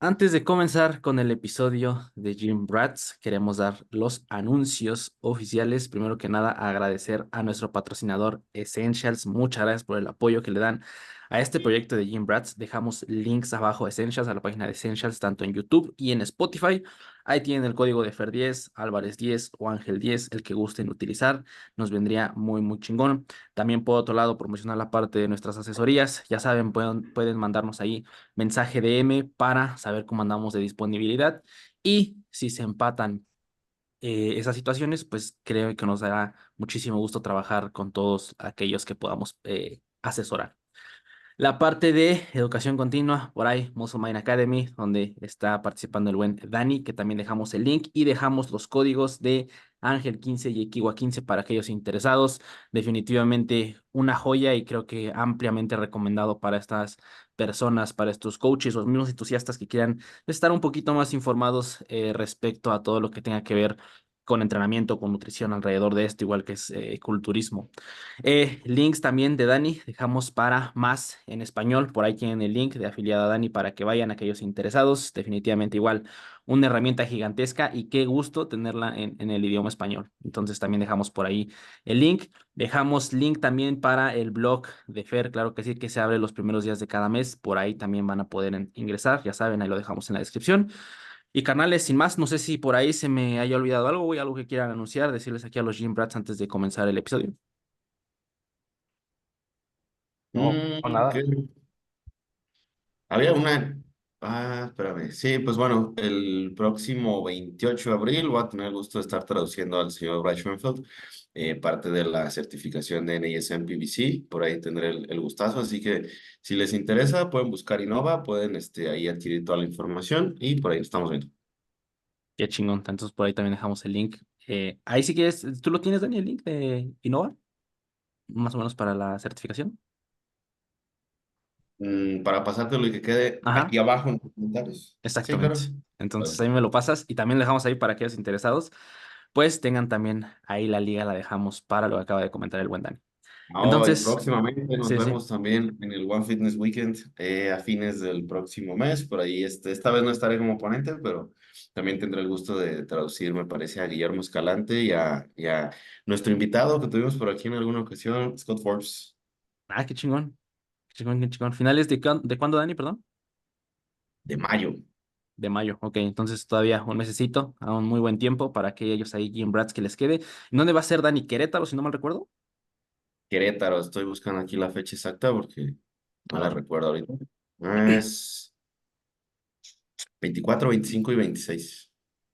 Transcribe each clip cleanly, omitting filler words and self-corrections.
Antes de comenzar con el episodio de Gym Rats, queremos dar los anuncios oficiales. Primero que nada, agradecer a nuestro patrocinador Essentials. Muchas gracias por el apoyo que le dan a este proyecto de Gym Rats. Dejamos links abajo a Essentials, a la página de Essentials, tanto en YouTube y en Spotify. Ahí tienen el código de Fer10, Álvarez10 o Ángel10, el que gusten utilizar. Nos vendría muy chingón. También por otro lado, promocionar la parte de nuestras asesorías. Ya saben, pueden mandarnos ahí mensaje DM para saber cómo andamos de disponibilidad. Y si se empatan esas situaciones, pues creo que nos dará muchísimo gusto trabajar con todos aquellos que podamos asesorar. La parte de educación continua, por ahí, Muscle Mind Academy, donde está participando el buen Dani, que también dejamos el link y dejamos los códigos de Ángel 15 y Equiwa 15 para aquellos interesados. Definitivamente una joya y creo que ampliamente recomendado para estas personas, para estos coaches o los mismos entusiastas que quieran estar un poquito más informados respecto a todo lo que tenga que ver con entrenamiento, con nutrición alrededor de esto, igual que es culturismo. Links también de Dani, dejamos para más en español. Por ahí tienen el link de afiliado a Dani para que vayan aquellos interesados. Definitivamente igual una herramienta gigantesca y qué gusto tenerla en el idioma español. Entonces también dejamos por ahí el link. Dejamos link también para el blog de Fer, claro que sí, que se abre los primeros días de cada mes. Por ahí también van a poder ingresar, ya saben, ahí lo dejamos en la descripción. Y carnales, sin más, no sé si por ahí se me haya olvidado algo o algo que quieran anunciar, decirles aquí a los Gym Brats antes de comenzar el episodio. No, no nada. ¿Qué? Había una. Espérame. Sí, pues bueno, el próximo 28 de abril voy a tener el gusto de estar traduciendo al señor Brad Schoenfeld, parte de la certificación de NASM PBC. Por ahí tendré el gustazo. Así que si les interesa, pueden buscar Innova, pueden ahí adquirir toda la información y por ahí nos estamos viendo. Qué chingón. Entonces por ahí también dejamos el link. Ahí si quieres, ¿tú lo tienes, Dani, el link de Innova? Más o menos para la certificación. Para pasártelo y que quede Ajá, aquí abajo en los comentarios. Sí, exactamente. claro. Entonces Vale. ahí me lo pasas y también lo dejamos ahí para aquellos interesados. Pues tengan también ahí la liga, la dejamos para lo que acaba de comentar el buen Dani. Y Entonces, próximamente nos sí, sí. vemos también en el One Fitness Weekend a fines del próximo mes. Por ahí, esta vez no estaré como ponente, pero también tendré el gusto de traducir, me parece, a Guillermo Escalante y a nuestro invitado que tuvimos por aquí en alguna ocasión, Scott Forbes, Ah, qué chingón. Qué chingón, qué chingón. ¿Finales de cuándo, Dani, perdón? de mayo. De mayo. Ok, entonces todavía un mesecito, a un muy buen tiempo para que ellos ahí, Jim Brats, que les quede. ¿Y dónde va a ser Dani? ¿Querétaro, si no mal recuerdo? Querétaro, estoy buscando aquí la fecha exacta porque no A la ver. recuerdo ahorita. Es 24, 25 y 26.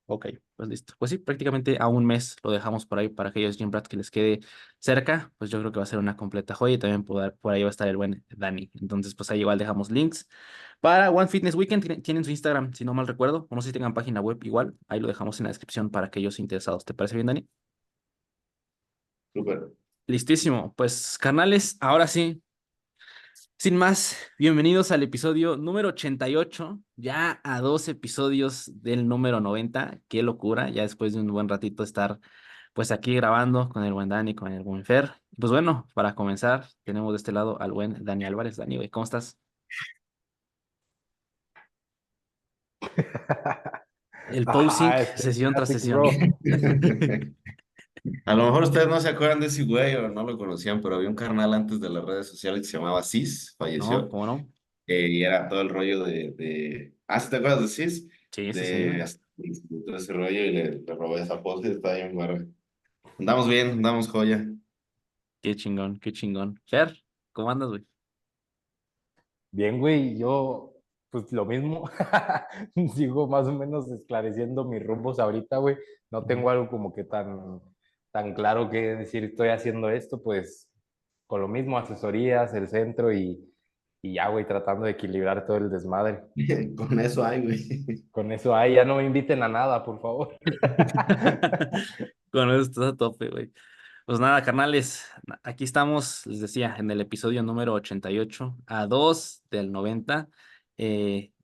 Ok, pues listo. Pues sí, prácticamente a un mes lo dejamos por ahí para aquellos Gym Brats que les quede cerca. Pues yo creo que va a ser una completa joya y también por ahí va a estar el buen Dani. Entonces, pues ahí igual dejamos links. Para One Fitness Weekend tienen su Instagram, si no mal recuerdo. O no sé si tengan página web igual. Ahí lo dejamos en la descripción para aquellos interesados. ¿Te parece bien, Dani? Súper. Listísimo. Pues, carnales, ahora sí. Sin más, bienvenidos al episodio número 88, ya a 2 episodios del número 90. Qué locura, ya después de un buen ratito estar pues aquí grabando con el buen Dani, con el buen Fer. Pues bueno, para comenzar, tenemos de este lado al buen Dani Álvarez. Dani, güey, ¿cómo estás? El posing, Este sesión tras Classic, sesión. bro. A lo mejor ustedes no se acuerdan de ese güey o no lo conocían, pero había un carnal antes de las redes sociales que se llamaba Cis, ¿No? falleció, ¿Cómo no? y era todo el rollo ¿sí te acuerdas de Cis? Sí, sí, sí. De todo ese rollo y le robé esa pose, está bien, güey. Andamos bien, andamos joya. Qué chingón, qué chingón. Fer, ¿cómo andas, güey? Bien, güey, yo, pues lo mismo. Sigo más o menos esclareciendo mis rumbos ahorita, güey. No Ujú. tengo algo como que tan claro que decir, estoy haciendo esto, pues con lo mismo, asesorías, el centro y ya, güey, tratando de equilibrar todo el desmadre. Con eso hay, güey. Con eso, ahí ya no me inviten a nada, por favor. Con eso estás a tope, güey. Pues nada, carnales, aquí estamos, les decía, en el episodio número 88, a 2 del 90.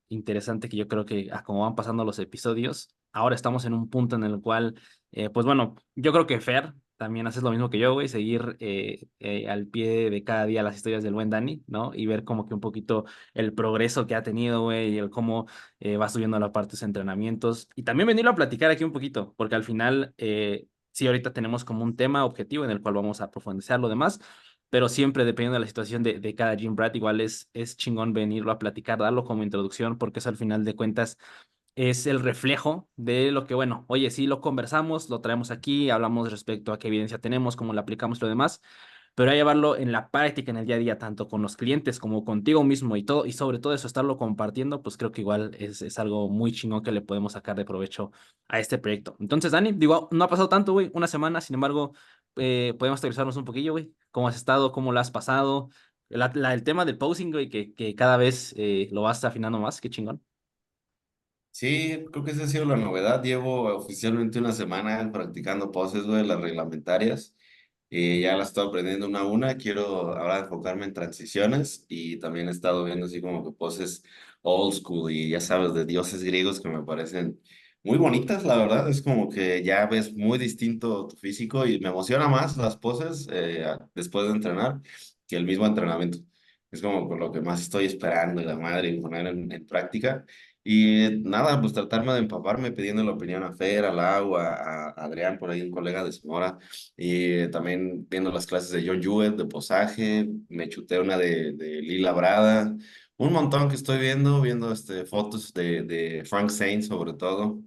Interesante que yo creo que como van pasando los episodios, ahora estamos en un punto en el cual, pues bueno, yo creo que Fer también haces lo mismo que yo, güey, seguir al pie de cada día las historias del buen Dani, ¿no? Y ver como que un poquito el progreso que ha tenido, güey, y el cómo va subiendo la parte de sus entrenamientos. Y también venirlo a platicar aquí un poquito, porque al final, sí, ahorita tenemos como un tema objetivo en el cual vamos a profundizar lo demás, pero siempre dependiendo de la situación de cada gym rat, igual es chingón venirlo a platicar, darlo como introducción, porque eso al final de cuentas es el reflejo de lo que, bueno, oye, sí lo conversamos, lo traemos aquí, hablamos respecto a qué evidencia tenemos, cómo lo aplicamos y lo demás, pero a llevarlo en la práctica, en el día a día, tanto con los clientes como contigo mismo y todo, y sobre todo eso, estarlo compartiendo, pues creo que igual es algo muy chingón que le podemos sacar de provecho a este proyecto. Entonces, Dani, digo, no ha pasado tanto, güey, una semana, sin embargo, podemos actualizarnos un poquillo, güey, cómo has estado, cómo lo has pasado, el tema del posing, güey, que cada vez lo vas afinando más, qué chingón. Sí, creo que esa ha sido la novedad. Llevo oficialmente una semana practicando poses, güey, las reglamentarias. Ya las estoy aprendiendo una a una. Quiero ahora enfocarme en transiciones y también he estado viendo así como que poses old school y ya sabes, de dioses griegos que me parecen muy bonitas, la verdad. Es como que ya ves muy distinto tu físico y me emociona más las poses después de entrenar que el mismo entrenamiento. Es como con lo que más estoy esperando y la madre y poner en práctica. Y nada, pues tratarme de empaparme pidiendo la opinión a Fer, a Lau, a Adrián, por ahí un colega de Zamora, y también viendo las clases de John Jewett, de posaje, me chuté una de Lila Brada, un montón que estoy viendo fotos de Frank Saint sobre todo.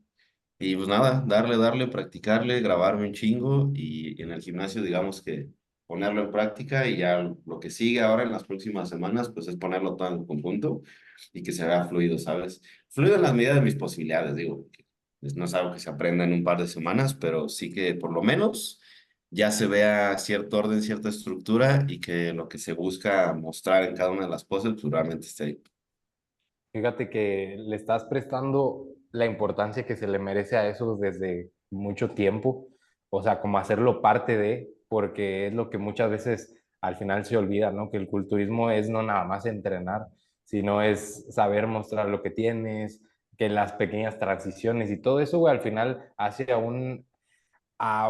Y pues nada, darle, practicarle, grabarme un chingo y en el gimnasio digamos que ponerlo en práctica y ya lo que sigue ahora en las próximas semanas pues es ponerlo todo en conjunto y que se vea fluido, ¿sabes? Fluido en las medidas de mis posibilidades, digo, porque pues, no es algo que se aprenda en un par de semanas, pero sí que por lo menos ya se vea cierto orden, cierta estructura y que lo que se busca mostrar en cada una de las poses pues realmente esté ahí. Fíjate que le estás prestando la importancia que se le merece a eso desde mucho tiempo, o sea, como hacerlo parte de, porque es lo que muchas veces al final se olvida, ¿no? Que el culturismo es no nada más entrenar, sino es saber mostrar lo que tienes, que las pequeñas transiciones y todo eso, güey, al final hace a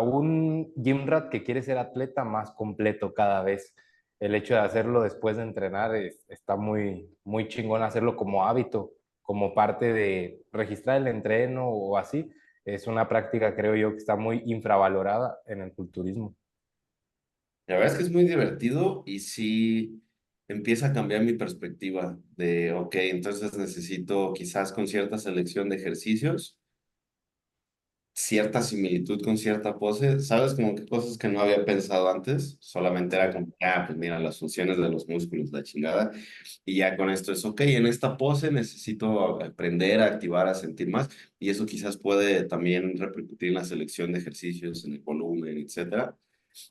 un gym rat que quiere ser atleta más completo cada vez. El hecho de hacerlo después de entrenar está muy chingón hacerlo como hábito, como parte de registrar el entreno o así. Es una práctica, creo yo, que está muy infravalorada en el culturismo. La verdad es que es muy divertido y sí empieza a cambiar mi perspectiva de, ok, entonces necesito quizás con cierta selección de ejercicios, cierta similitud con cierta pose, ¿sabes? Como que cosas que no había pensado antes, solamente era como, pues mira, las funciones de los músculos, la chingada, y ya con esto es, ok, en esta pose necesito aprender a activar, a sentir más, y eso quizás puede también repercutir en la selección de ejercicios, en el volumen, etcétera.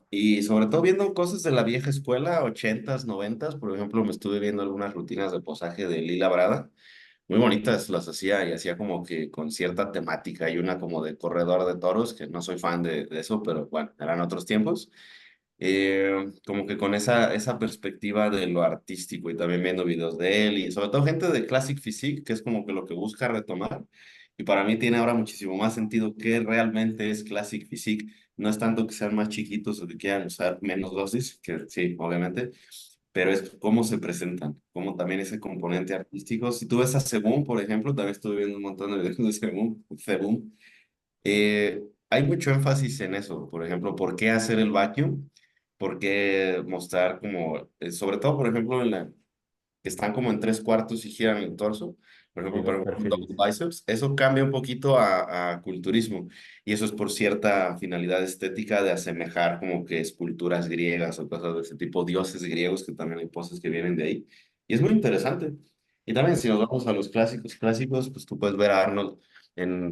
Y sobre todo viendo cosas de la vieja escuela, ochentas, noventas, por ejemplo, me estuve viendo algunas rutinas de posaje de Lila Brada, muy bonitas las hacía y hacía como que con cierta temática y una como de corredor de toros, que no soy fan de eso, pero bueno, eran otros tiempos. Como que con esa perspectiva de lo artístico y también viendo videos de él y sobre todo gente de Classic Physique, que es como que lo que busca retomar. Y para mí tiene ahora muchísimo más sentido que realmente es Classic Physique. No es tanto que sean más chiquitos o que quieran usar menos dosis, que sí, obviamente, pero es cómo se presentan, como también ese componente artístico. Si tú ves a Sebum, por ejemplo, también estuve viendo un montón de videos de Sebum, hay mucho énfasis en eso, por ejemplo, ¿por qué hacer el vacuum? ¿Por qué mostrar como, sobre todo, por ejemplo, que están como en tres cuartos y giran el torso? Por Y ejemplo, los para un double perfiles. biceps, eso cambia un poquito a culturismo y eso es por cierta finalidad estética de asemejar como que esculturas griegas o cosas de ese tipo, dioses griegos, que también hay poses que vienen de ahí. Y es muy interesante. Y también si nos vamos a los clásicos, pues tú puedes ver a Arnold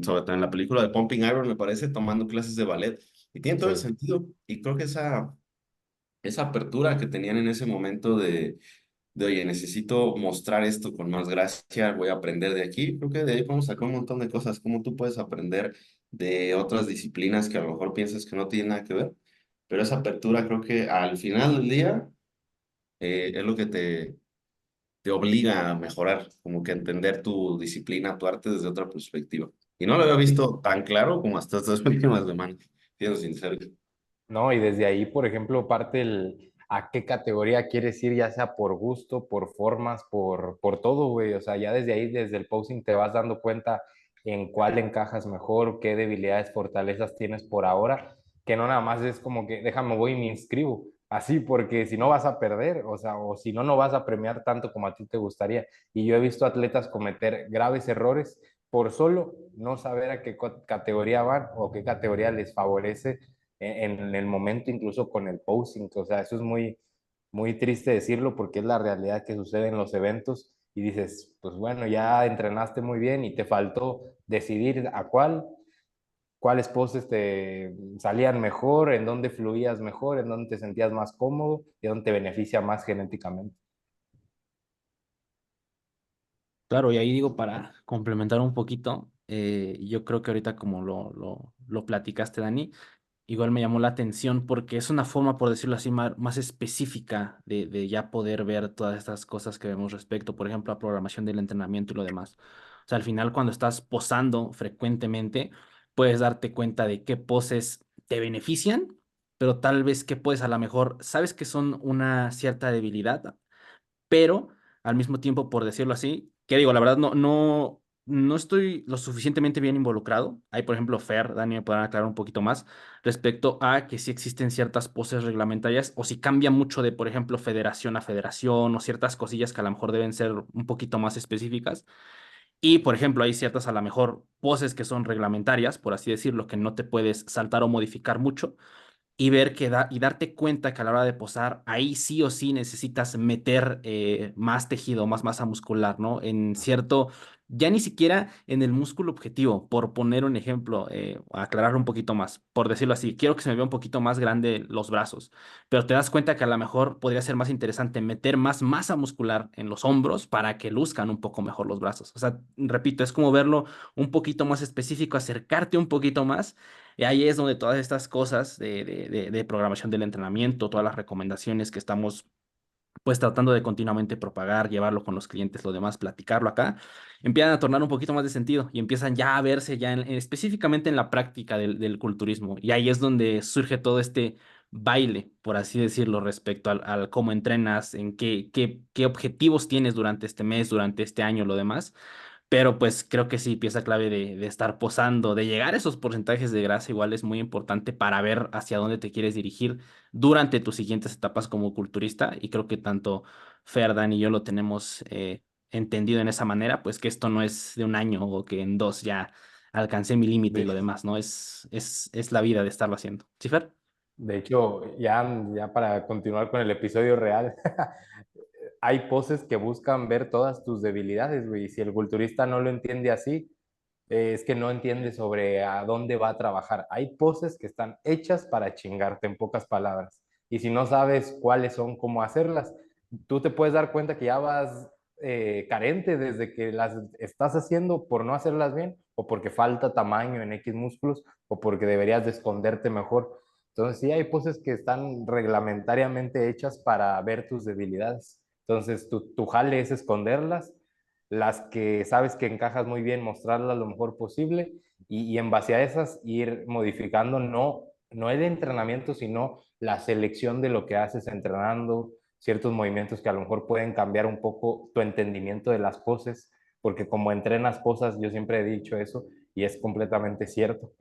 sobre todo en la película de Pumping Iron, me parece, tomando clases de ballet. Y tiene todo el Sí. sentido. Y creo que esa apertura que tenían en ese momento de, oye, necesito mostrar esto con más gracia, voy a aprender de aquí, creo que de ahí podemos sacar un montón de cosas, como tú puedes aprender de otras disciplinas que a lo mejor piensas que no tienen nada que ver. Pero esa apertura creo que al final del día es lo que te obliga a mejorar, como que entender tu disciplina, tu arte desde otra perspectiva. Y no lo había Sí. visto tan claro como hasta estas últimas semanas, siendo sincero. ¿no? Y desde ahí, por ejemplo, parte el a qué categoría quieres ir, ya sea por gusto, por formas, por todo, güey. O sea, ya desde ahí, desde el posing, te vas dando cuenta en cuál encajas mejor, qué debilidades, fortalezas tienes por ahora, que no nada más es como que déjame, voy y me inscribo. Así, porque si no vas a perder, o sea, o si no, no vas a premiar tanto como a ti te gustaría. Y yo he visto atletas cometer graves errores por solo no saber a qué categoría van o qué categoría les favorece en el momento, incluso con el posing. O sea, eso es muy, muy triste decirlo porque es la realidad que sucede en los eventos y dices, pues bueno, ya entrenaste muy bien y te faltó decidir a cuáles poses te salían mejor, en dónde fluías mejor, en dónde te sentías más cómodo y dónde te beneficia más genéticamente. Claro, y ahí digo, para complementar un poquito, yo creo que ahorita como lo platicaste, Dani, igual me llamó la atención porque es una forma, por decirlo así, más específica de ya poder ver todas estas cosas que vemos respecto, por ejemplo, a programación del entrenamiento y lo demás. O sea, al final cuando estás posando frecuentemente, puedes darte cuenta de qué poses te benefician, pero tal vez qué puedes a lo mejor, sabes que son una cierta debilidad, pero al mismo tiempo, por decirlo así, que digo, la verdad no estoy lo suficientemente bien involucrado. Hay, por ejemplo, Fer, Dani, me podrán aclarar un poquito más respecto a que si existen ciertas poses reglamentarias o si cambia mucho de, por ejemplo, federación a federación o ciertas cosillas que a lo mejor deben ser un poquito más específicas. Y, por ejemplo, hay ciertas a lo mejor poses que son reglamentarias, por así decirlo, que no te puedes saltar o modificar mucho y ver y darte cuenta que a la hora de posar, ahí sí o sí necesitas meter más tejido, más masa muscular, ¿no? En cierto, ya ni siquiera en el músculo objetivo, por poner un ejemplo, aclarar un poquito más, por decirlo así, quiero que se me vea un poquito más grande los brazos, pero te das cuenta que a lo mejor podría ser más interesante meter más masa muscular en los hombros para que luzcan un poco mejor los brazos. O sea, repito, es como verlo un poquito más específico, acercarte un poquito más y ahí es donde todas estas cosas de programación del entrenamiento, todas las recomendaciones que estamos pues tratando de continuamente propagar, llevarlo con los clientes, lo demás, platicarlo acá, empiezan a tornar un poquito más de sentido y empiezan ya a verse ya específicamente en la práctica del culturismo. Y ahí es donde surge todo este baile, por así decirlo, respecto al cómo entrenas, en qué objetivos tienes durante este mes, durante este año, lo demás. Pero pues creo que sí, pieza clave de estar posando, de llegar a esos porcentajes de grasa igual es muy importante para ver hacia dónde te quieres dirigir durante tus siguientes etapas como culturista. Y creo que tanto Ferdan y yo lo tenemos entendido en esa manera, pues que esto no es de un año o que en dos ya alcancé mi límite y lo demás, ¿no? Es la vida de estarlo haciendo. ¿Sí, Fer? De hecho, ya para continuar con el episodio real, hay poses que buscan ver todas tus debilidades, güey. Y si el culturista no lo entiende así, es que no entiende sobre a dónde va a trabajar. Hay poses que están hechas para chingarte, en pocas palabras. Y si no sabes cuáles son, cómo hacerlas, tú te puedes dar cuenta que ya vas carente desde que las estás haciendo por no hacerlas bien, o porque falta tamaño en X músculos, o porque deberías de esconderte mejor. Entonces, sí hay poses que están reglamentariamente hechas para ver tus debilidades. Entonces, tu jale es esconderlas, las que sabes que encajas muy bien, mostrarlas lo mejor posible y en base a esas ir modificando no el entrenamiento, sino la selección de lo que haces entrenando, ciertos movimientos que a lo mejor pueden cambiar un poco tu entendimiento de las poses, porque como entrenas cosas, yo siempre he dicho eso y es completamente cierto.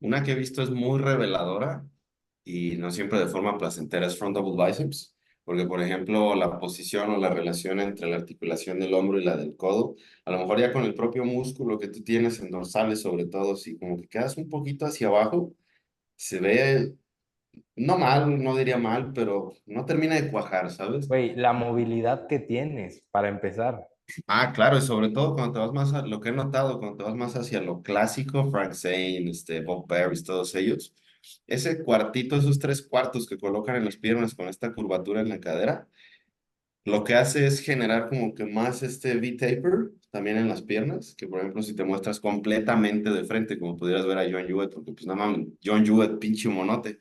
Una que he visto es muy reveladora y no siempre de forma placentera es front double biceps, porque por ejemplo la posición o la relación entre la articulación del hombro y la del codo, a lo mejor ya con el propio músculo que tú tienes en dorsales sobre todo, si como que quedas un poquito hacia abajo, se ve no mal, no diría mal, pero no termina de cuajar, ¿sabes? Güey, la movilidad que tienes para empezar. Ah, claro, y sobre todo cuando te vas más lo que he notado, cuando te vas más hacia lo clásico, Frank Zane, Bob Harris, todos ellos, ese cuartito, esos tres cuartos que colocan en las piernas con esta curvatura en la cadera, lo que hace es generar como que más este V-taper también en las piernas, que por ejemplo si te muestras completamente de frente, como pudieras ver a John Jewett, porque pues nada más, John Jewett, pinche monote,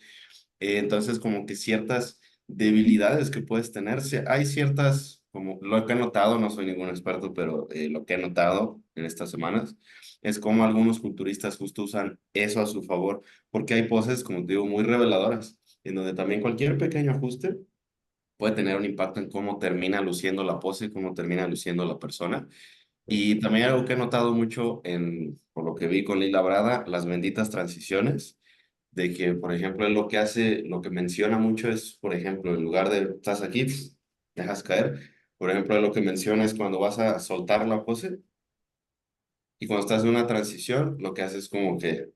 entonces como que ciertas debilidades que puedes tener, hay ciertas como lo que he notado, no soy ningún experto, pero lo que he notado en estas semanas es cómo algunos culturistas justo usan eso a su favor, porque hay poses, como te digo, muy reveladoras, en donde también cualquier pequeño ajuste puede tener un impacto en cómo termina luciendo la pose, cómo termina luciendo la persona. Y también algo que he notado mucho por lo que vi con Lila Brada, las benditas transiciones, de que, por ejemplo, él lo que hace, lo que menciona mucho es, por ejemplo, en lugar de estás aquí, dejas caer, por ejemplo, él lo que menciona es cuando vas a soltar la pose y cuando estás en una transición, lo que haces es como que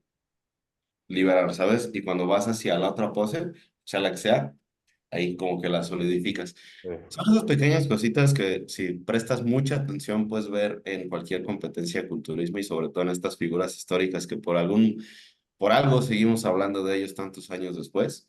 liberar, ¿sabes? Y cuando vas hacia la otra pose, sea la que sea, ahí como que la solidificas. Son esas pequeñas cositas que si prestas mucha atención puedes ver en cualquier competencia de culturismo y sobre todo en estas figuras históricas que por algo seguimos hablando de ellos tantos años después,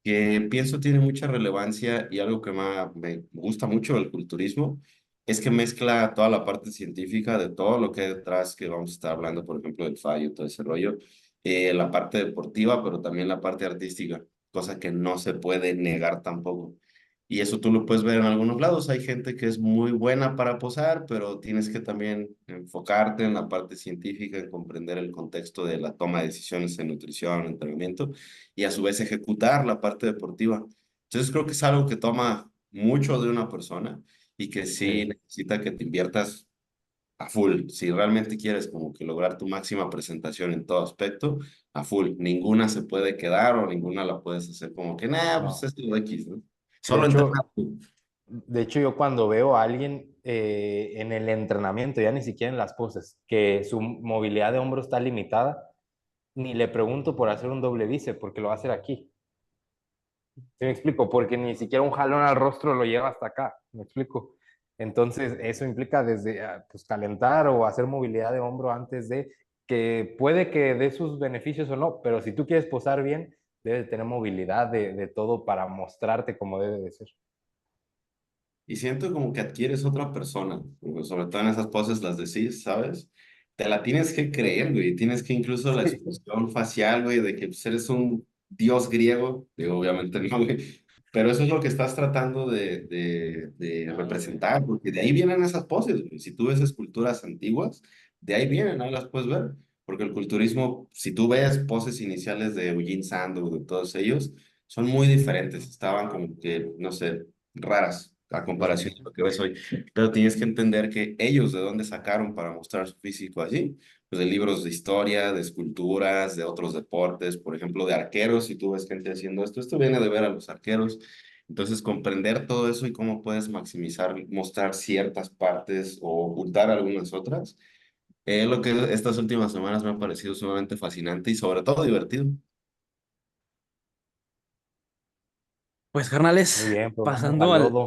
que pienso tiene mucha relevancia y algo que me gusta mucho del culturismo es que mezcla toda la parte científica de todo lo que hay detrás, que vamos a estar hablando, por ejemplo, del fallo, todo ese rollo, la parte deportiva, pero también la parte artística, cosa que no se puede negar tampoco. Y eso tú lo puedes ver en algunos lados. Hay gente que es muy buena para posar, pero tienes que también enfocarte en la parte científica, en comprender el contexto de la toma de decisiones en nutrición, entrenamiento, y a su vez ejecutar la parte deportiva. Entonces creo que es algo que toma mucho de una persona y que sí Sí. necesita que te inviertas a full. Si realmente quieres como que lograr tu máxima presentación en todo aspecto, a full. Ninguna se puede quedar o ninguna la puedes hacer como que, nah, pues No. es lo X, ¿no? De Solo entrenar. hecho, de hecho, yo cuando veo a alguien en el entrenamiento, ya ni siquiera en las poses, que su movilidad de hombro está limitada, ni le pregunto por hacer un doble bíceps, porque lo va a hacer aquí. ¿Sí me explico? Porque ni siquiera un jalón al rostro lo lleva hasta acá. ¿Me explico? Entonces, eso implica desde pues, calentar o hacer movilidad de hombro antes de que puede que dé sus beneficios o no, pero si tú quieres posar bien, debes tener movilidad de todo para mostrarte como debe de ser. Y siento como que adquieres otra persona, porque sobre todo en esas poses las decís, ¿sabes? Te la tienes que creer, güey. Tienes que incluso la Sí. expresión facial, güey, de que pues, eres un dios griego. Digo, obviamente no, güey. Pero eso es lo que estás tratando de representar, porque de ahí vienen esas poses, güey. Si tú ves esculturas antiguas, de ahí vienen, ahí las puedes ver. Porque el culturismo, si tú ves poses iniciales de Eugene Sandow, de todos ellos, son muy diferentes. Estaban como que, no sé, raras a comparación de lo que ves hoy. Pero tienes que entender que ellos de dónde sacaron para mostrar su físico así, pues de libros de historia, de esculturas, de otros deportes, por ejemplo, de arqueros, si tú ves gente haciendo esto viene de ver a los arqueros. Entonces, comprender todo eso y cómo puedes maximizar, mostrar ciertas partes o ocultar algunas otras, es lo que estas últimas semanas me ha parecido sumamente fascinante y sobre todo divertido. Pues, Muy carnales, bien, pues vamos pasando al al... lodo.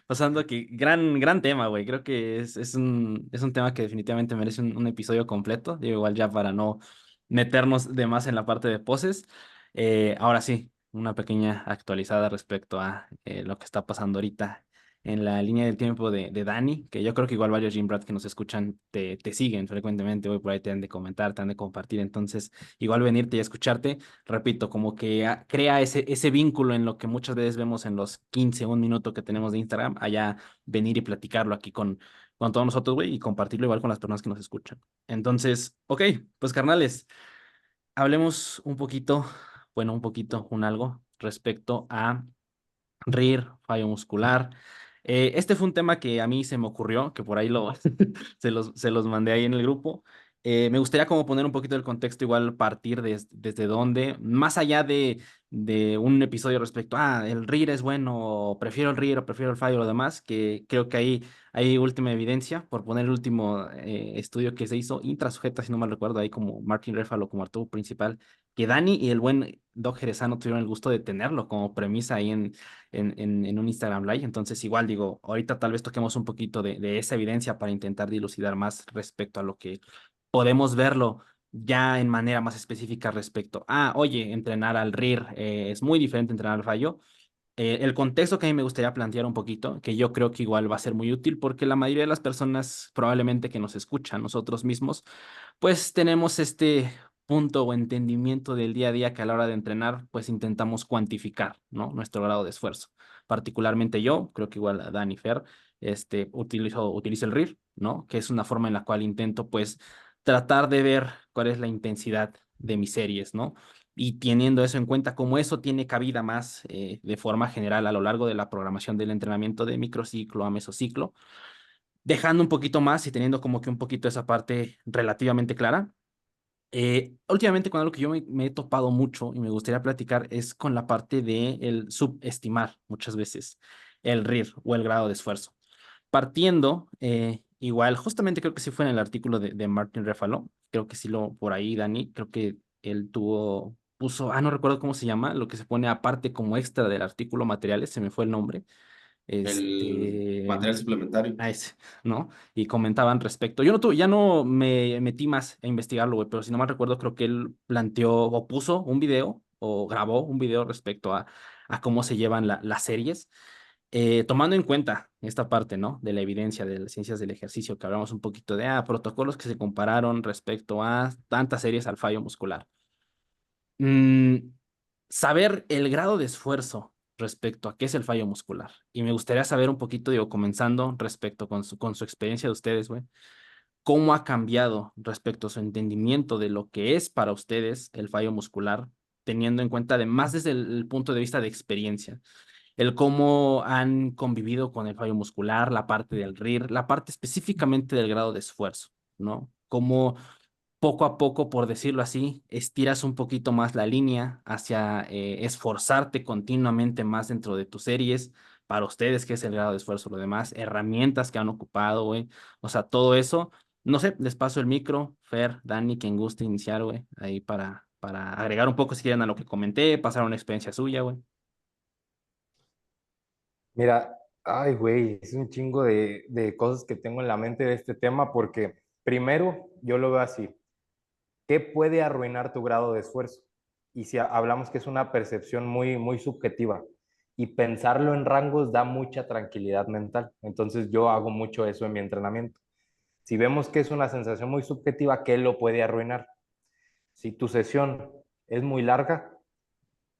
pasando aquí, gran tema, güey. Creo que es un tema que definitivamente merece un episodio completo. Digo, igual ya para no meternos de más en la parte de poses. Ahora sí, una pequeña actualizada respecto a lo que está pasando ahorita en la línea del tiempo de Dani, que yo creo que igual varios Gym Brats que nos escuchan te siguen frecuentemente, hoy por ahí te han de comentar, te han de compartir. Entonces, igual venirte y escucharte repito, como que crea ese vínculo en lo que muchas veces vemos en los 15 un minuto que tenemos de Instagram, allá venir y platicarlo aquí con todos nosotros, güey, y compartirlo igual con las personas que nos escuchan. Entonces, ok, pues carnales, hablemos un poquito, bueno, un poquito, un algo respecto a RIR, fallo muscular. Este fue un tema que a mí se me ocurrió, que por ahí se los mandé ahí en el grupo. Me gustaría como poner un poquito el contexto, igual partir desde dónde, más allá de un episodio respecto, el RIR es bueno, o prefiero el RIR o prefiero el fallo o lo demás, que creo que ahí hay última evidencia, por poner el último estudio que se hizo, intrasujeta, si no mal recuerdo, ahí como Martin Réfalo como artículo principal, que Dani y el buen Doc Jerezano tuvieron el gusto de tenerlo como premisa ahí en un Instagram Live. Entonces, igual digo, ahorita tal vez toquemos un poquito de esa evidencia para intentar dilucidar más respecto a lo que podemos verlo ya en manera más específica respecto oye, entrenar al RIR es muy diferente a entrenar al fallo. El contexto que a mí me gustaría plantear un poquito, que yo creo que igual va a ser muy útil porque la mayoría de las personas probablemente que nos escuchan, nosotros mismos, pues tenemos este punto o entendimiento del día a día que a la hora de entrenar, pues intentamos cuantificar, ¿no? Nuestro grado de esfuerzo. Particularmente yo, creo que igual a Dan y Fer, utilizo el RIR, ¿no? Que es una forma en la cual intento, pues, tratar de ver cuál es la intensidad de mis series, ¿no? Y teniendo eso en cuenta, como eso tiene cabida más de forma general a lo largo de la programación del entrenamiento de microciclo a mesociclo, dejando un poquito más y teniendo como que un poquito esa parte relativamente clara. Últimamente con algo que yo me he topado mucho y me gustaría platicar es con la parte de el subestimar muchas veces el RIR o el grado de esfuerzo. Partiendo, igual, justamente creo que sí fue en el artículo de Martin Refalo, creo que sí lo por ahí, Dani, creo que él puso, no recuerdo cómo se llama, lo que se pone aparte como extra del artículo materiales, se me fue el nombre, El este, material suplementario. ese, ¿no? Y comentaban respecto. Yo no tuve, ya no me metí más a investigarlo, güey, pero si no mal recuerdo, creo que él planteó o puso un video o grabó un video respecto a cómo se llevan las series, tomando en cuenta esta parte, ¿no? De la evidencia de las ciencias del ejercicio, que hablamos un poquito de protocolos que se compararon respecto a tantas series al fallo muscular. Mm, saber el grado de esfuerzo respecto a qué es el fallo muscular. Y me gustaría saber un poquito, digo, comenzando respecto con su experiencia de ustedes, güey, cómo ha cambiado respecto a su entendimiento de lo que es para ustedes el fallo muscular, teniendo en cuenta además desde el punto de vista de experiencia, el cómo han convivido con el fallo muscular, la parte del RIR, la parte específicamente del grado de esfuerzo, ¿no? Cómo poco a poco, por decirlo así, estiras un poquito más la línea hacia esforzarte continuamente más dentro de tus series, para ustedes, qué es el grado de esfuerzo, lo demás, herramientas que han ocupado, güey, o sea, todo eso, no sé, les paso el micro, Fer, Dani, quien guste iniciar, güey, ahí para agregar un poco si quieren a lo que comenté, pasar una experiencia suya, güey. Mira, ay, güey, es un chingo de cosas que tengo en la mente de este tema porque primero yo lo veo así. ¿Qué puede arruinar tu grado de esfuerzo? Y si hablamos que es una percepción muy subjetiva y pensarlo en rangos da mucha tranquilidad mental. Entonces yo hago mucho eso en mi entrenamiento. Si vemos que es una sensación muy subjetiva, ¿qué lo puede arruinar? Si tu sesión es muy larga,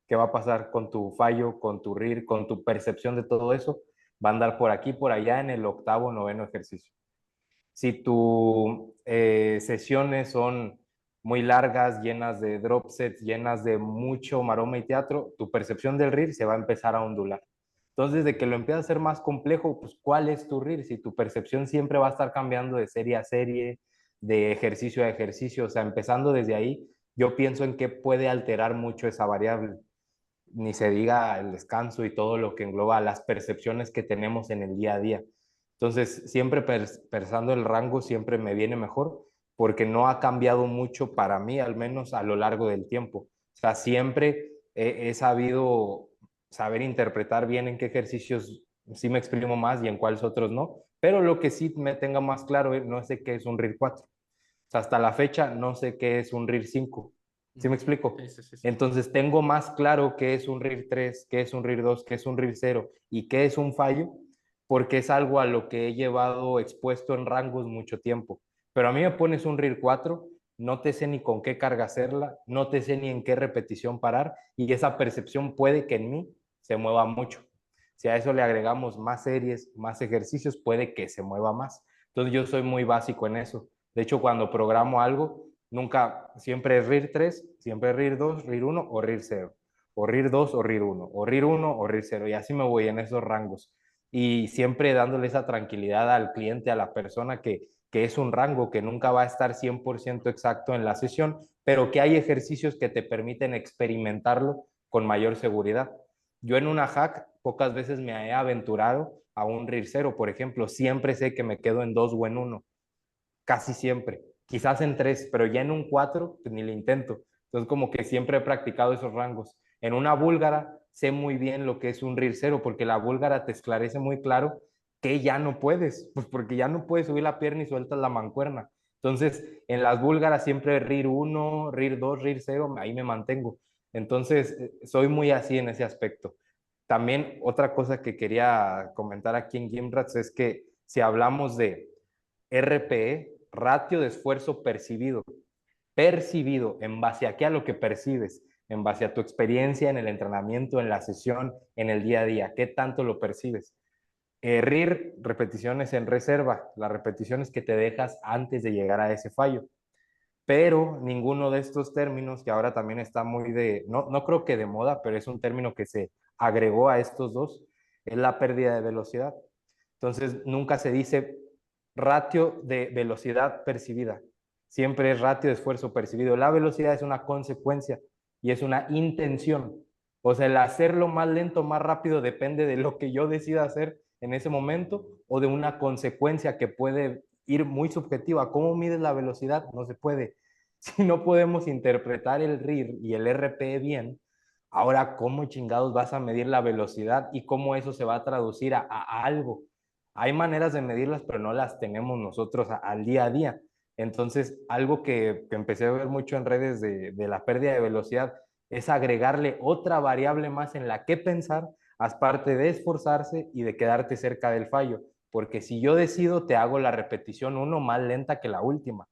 ¿qué va a pasar con tu fallo, con tu RIR, con tu percepción de todo eso? Va a andar por aquí, por allá en el octavo, noveno ejercicio. Si tus sesiones son muy largas, llenas de drop sets, llenas de mucho maroma y teatro, tu percepción del RIR se va a empezar a ondular. Entonces, de que lo empieza a ser más complejo, pues, ¿cuál es tu RIR? Si tu percepción siempre va a estar cambiando de serie a serie, de ejercicio a ejercicio, o sea, empezando desde ahí, yo pienso en qué puede alterar mucho esa variable. Ni se diga el descanso y todo lo que engloba las percepciones que tenemos en el día a día. Entonces, siempre pensando el rango, siempre me viene mejor porque no ha cambiado mucho para mí, al menos a lo largo del tiempo. O sea, siempre he sabido saber interpretar bien en qué ejercicios sí me exprimo más y en cuáles otros no, pero lo que sí me tenga más claro, no sé qué es un RIR 4. O sea, hasta la fecha no sé qué es un RIR 5. ¿Sí me Ujú. Sí, explico? sí, sí, sí. Entonces tengo más claro qué es un RIR 3, qué es un RIR 2, qué es un RIR 0 y qué es un fallo, porque es algo a lo que he llevado expuesto en rangos mucho tiempo. Pero a mí me pones un RIR 4, no te sé ni con qué carga hacerla, no te sé ni en qué repetición parar y esa percepción puede que en mí se mueva mucho. Si a eso le agregamos más series, más ejercicios, puede que se mueva más. Entonces yo soy muy básico en eso. De hecho, cuando programo algo, nunca, siempre es RIR 3, siempre es RIR 2, RIR 1 o RIR 0. O RIR 2 o RIR 1, o RIR 1 o RIR 0. Y así me voy en esos rangos. Y siempre dándole esa tranquilidad al cliente, a la persona que es un rango que nunca va a estar 100% exacto en la sesión, pero que hay ejercicios que te permiten experimentarlo con mayor seguridad. Yo en una hack pocas veces me he aventurado a un RIR 0, por ejemplo, siempre sé que me quedo en 2 o en 1, casi siempre. Quizás en 3, pero ya en un 4 pues ni le intento. Entonces como que siempre he practicado esos rangos. En una búlgara sé muy bien lo que es un RIR 0 porque la búlgara te esclarece muy claro que ya no puedes, pues porque ya no puedes subir la pierna y sueltas la mancuerna. Entonces, en las búlgaras siempre RIR 1, RIR 2, RIR 0, ahí me mantengo. Entonces, soy muy así en ese aspecto. También otra cosa que quería comentar aquí en Gymrats es que si hablamos de RPE, ratio de esfuerzo percibido, percibido en base a qué, a lo que percibes. en base a tu experiencia en el entrenamiento, en la sesión, en el día a día. ¿Qué tanto lo percibes? RIR, repeticiones en reserva, las repeticiones que te dejas antes de llegar a ese fallo. Pero ninguno de estos términos, que ahora también está muy no creo que de moda, pero es un término que se agregó a estos dos, es la pérdida de velocidad. Entonces, nunca se dice ratio de velocidad percibida, siempre es ratio de esfuerzo percibido. La velocidad es una consecuencia y es una intención. O sea, el hacerlo más lento, más rápido, depende de lo que yo decida hacer en ese momento o de una consecuencia que puede ir muy subjetiva. ¿Cómo mides la velocidad? No se puede. Si no podemos interpretar el RIR y el RPE bien, ahora, ¿cómo chingados vas a medir la velocidad y cómo eso se va a traducir a algo? Hay maneras de medirlas, pero no las tenemos nosotros al día a día. Entonces, algo que empecé a ver mucho en redes de la pérdida de velocidad es agregarle otra variable más en la que pensar, aparte de esforzarse y de quedarte cerca del fallo. Porque si yo decido, te hago la repetición uno más lenta que la última.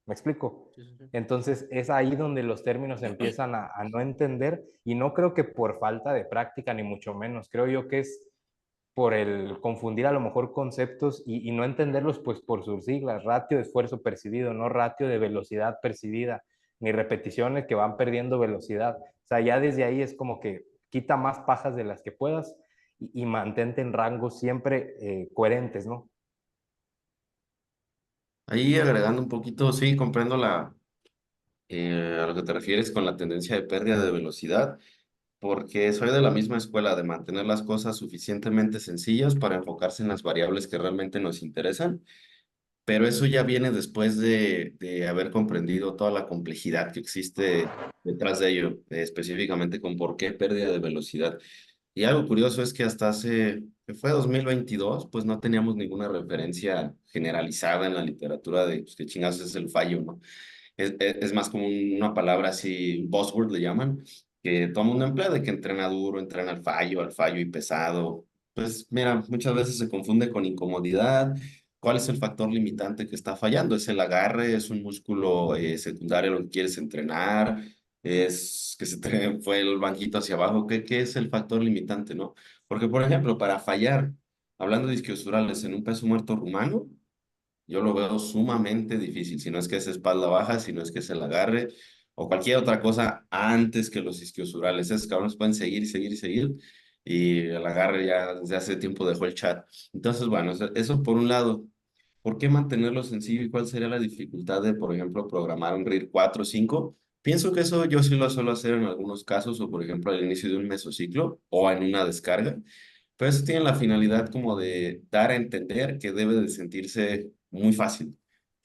¿Me explico? Sí, sí, sí. Entonces es ahí donde los términos empiezan a no entender y no creo que por falta de práctica ni mucho menos, creo yo que es por el confundir a lo mejor conceptos y no entenderlos pues por sus siglas, ratio de esfuerzo percibido, no ratio de velocidad percibida, ni repeticiones que van perdiendo velocidad. O sea, ya desde ahí es como que quita más pajas de las que puedas y mantente en rangos siempre coherentes, ¿no? Ahí agregando un poquito, sí, comprendo a lo que te refieres con la tendencia de pérdida de velocidad, porque soy de la misma escuela de mantener las cosas suficientemente sencillas para enfocarse en las variables que realmente nos interesan, pero eso ya viene después de haber comprendido toda la complejidad que existe detrás de ello, específicamente con por qué pérdida de velocidad. Y algo curioso es que hasta que fue 2022, pues no teníamos ninguna referencia generalizada en la literatura de pues, qué chingados es el fallo, ¿no? Es más como una palabra así, buzzword le llaman, que todo el mundo emplea de que entrena duro, entrena al fallo y pesado. Pues mira, muchas veces se confunde con incomodidad. ¿Cuál es el factor limitante que está fallando? ¿Es el agarre? ¿Es un músculo secundario lo que quieres entrenar? ¿Es que se te fue el banquito hacia abajo? ¿Qué es el factor limitante, no? Porque, por ejemplo, para fallar, hablando de isquiosurales en un peso muerto rumano, yo lo veo sumamente difícil, si no es que es espalda baja, si no es que es el agarre o cualquier otra cosa antes que los isquiosurales. Esos cabrones pueden seguir y seguir y seguir y el agarre ya desde hace tiempo dejó el chat. Entonces, bueno, eso por un lado. ¿Por qué mantenerlo sencillo y cuál sería la dificultad de, por ejemplo, programar un RIR 4 o 5? Pienso que eso yo sí lo suelo hacer en algunos casos o, por ejemplo, al inicio de un mesociclo o en una descarga. Pero eso tiene la finalidad como de dar a entender que debe de sentirse muy fácil.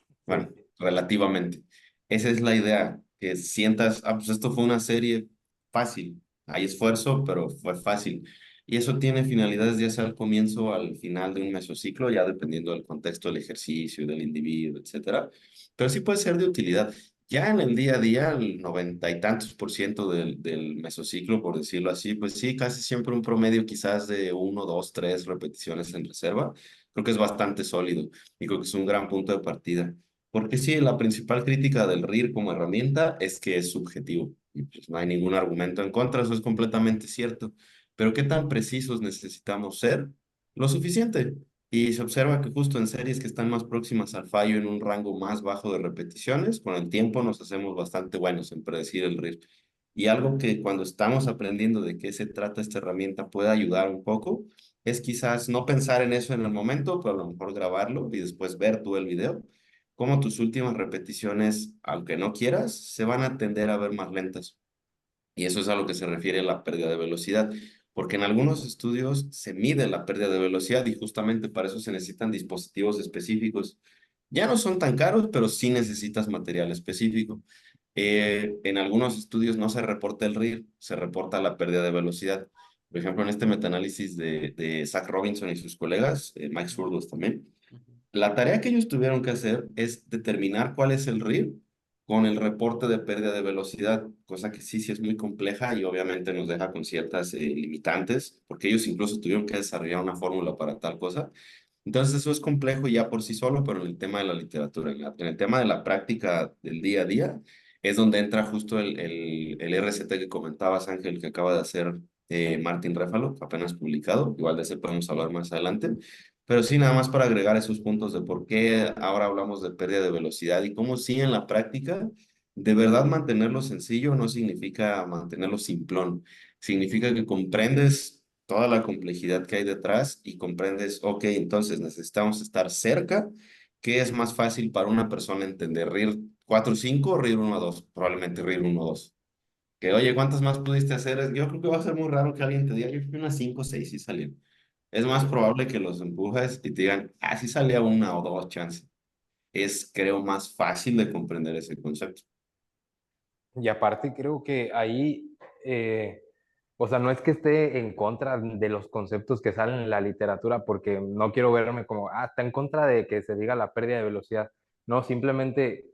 Sí, Bueno, relativamente. Esa es la idea, que sientas, ah, pues esto fue una serie fácil. Hay esfuerzo, pero fue fácil. Y eso tiene finalidades ya sea al comienzo o al final de un mesociclo, ya dependiendo del contexto del ejercicio, del individuo, etcétera. Pero sí puede ser de utilidad. Ya en el día a día, el 90 y tantos% del mesociclo, por decirlo así, pues sí, casi siempre un promedio quizás de uno, dos, tres repeticiones en reserva. Creo que es bastante sólido y creo que es un gran punto de partida. Porque sí, la principal crítica del RIR como herramienta es que es subjetivo y pues no hay ningún argumento en contra, eso es completamente cierto. Pero ¿qué tan precisos necesitamos ser? Lo suficiente. Y se observa que justo en series que están más próximas al fallo en un rango más bajo de repeticiones, con el tiempo nos hacemos bastante buenos en predecir el RIR. Y algo que cuando estamos aprendiendo de qué se trata esta herramienta puede ayudar un poco, es quizás no pensar en eso en el momento, pero a lo mejor grabarlo y después ver tú el video cómo tus últimas repeticiones, aunque no quieras, se van a tender a ver más lentas. Y eso es a lo que se refiere a la pérdida de velocidad, porque en algunos estudios se mide la pérdida de velocidad y justamente para eso se necesitan dispositivos específicos. Ya no son tan caros, pero sí necesitas material específico. En algunos estudios no se reporta el RIR, se reporta la pérdida de velocidad. Por ejemplo, en este metaanálisis de Zach Robinson y sus colegas, Mike Zurdos también, Ujú. la tarea que ellos tuvieron que hacer es determinar cuál es el RIR con el reporte de pérdida de velocidad, cosa que sí es muy compleja y obviamente nos deja con ciertas limitantes, porque ellos incluso tuvieron que desarrollar una fórmula para tal cosa. Entonces eso es complejo ya por sí solo, pero en el tema de la literatura, en el tema de la práctica del día a día, es donde entra justo el RCT que comentabas, Ángel, que acaba de hacer Martin Réfalo, apenas publicado. Igual de ese podemos hablar más adelante. Pero sí, nada más para agregar esos puntos de por qué ahora hablamos de pérdida de velocidad y cómo sí en la práctica, de verdad mantenerlo sencillo no significa mantenerlo simplón. Significa que comprendes toda la complejidad que hay detrás y comprendes, ok, entonces necesitamos estar cerca. ¿Qué es más fácil para una persona entender? ¿RIR 4.5 o RIR 1.2? Probablemente RIR 1.2. Que, oye, ¿cuántas más pudiste hacer? Yo creo que va a ser muy raro que alguien te diga, yo creo que unas 5 o 6 sí salieron. Es más probable que los empujes y te digan, ah, sí salía una o dos chances. Es, creo, más fácil de comprender ese concepto. Y aparte creo que ahí, o sea, no es que esté en contra de los conceptos que salen en la literatura, porque no quiero verme como, está en contra de que se diga la pérdida de velocidad. No, simplemente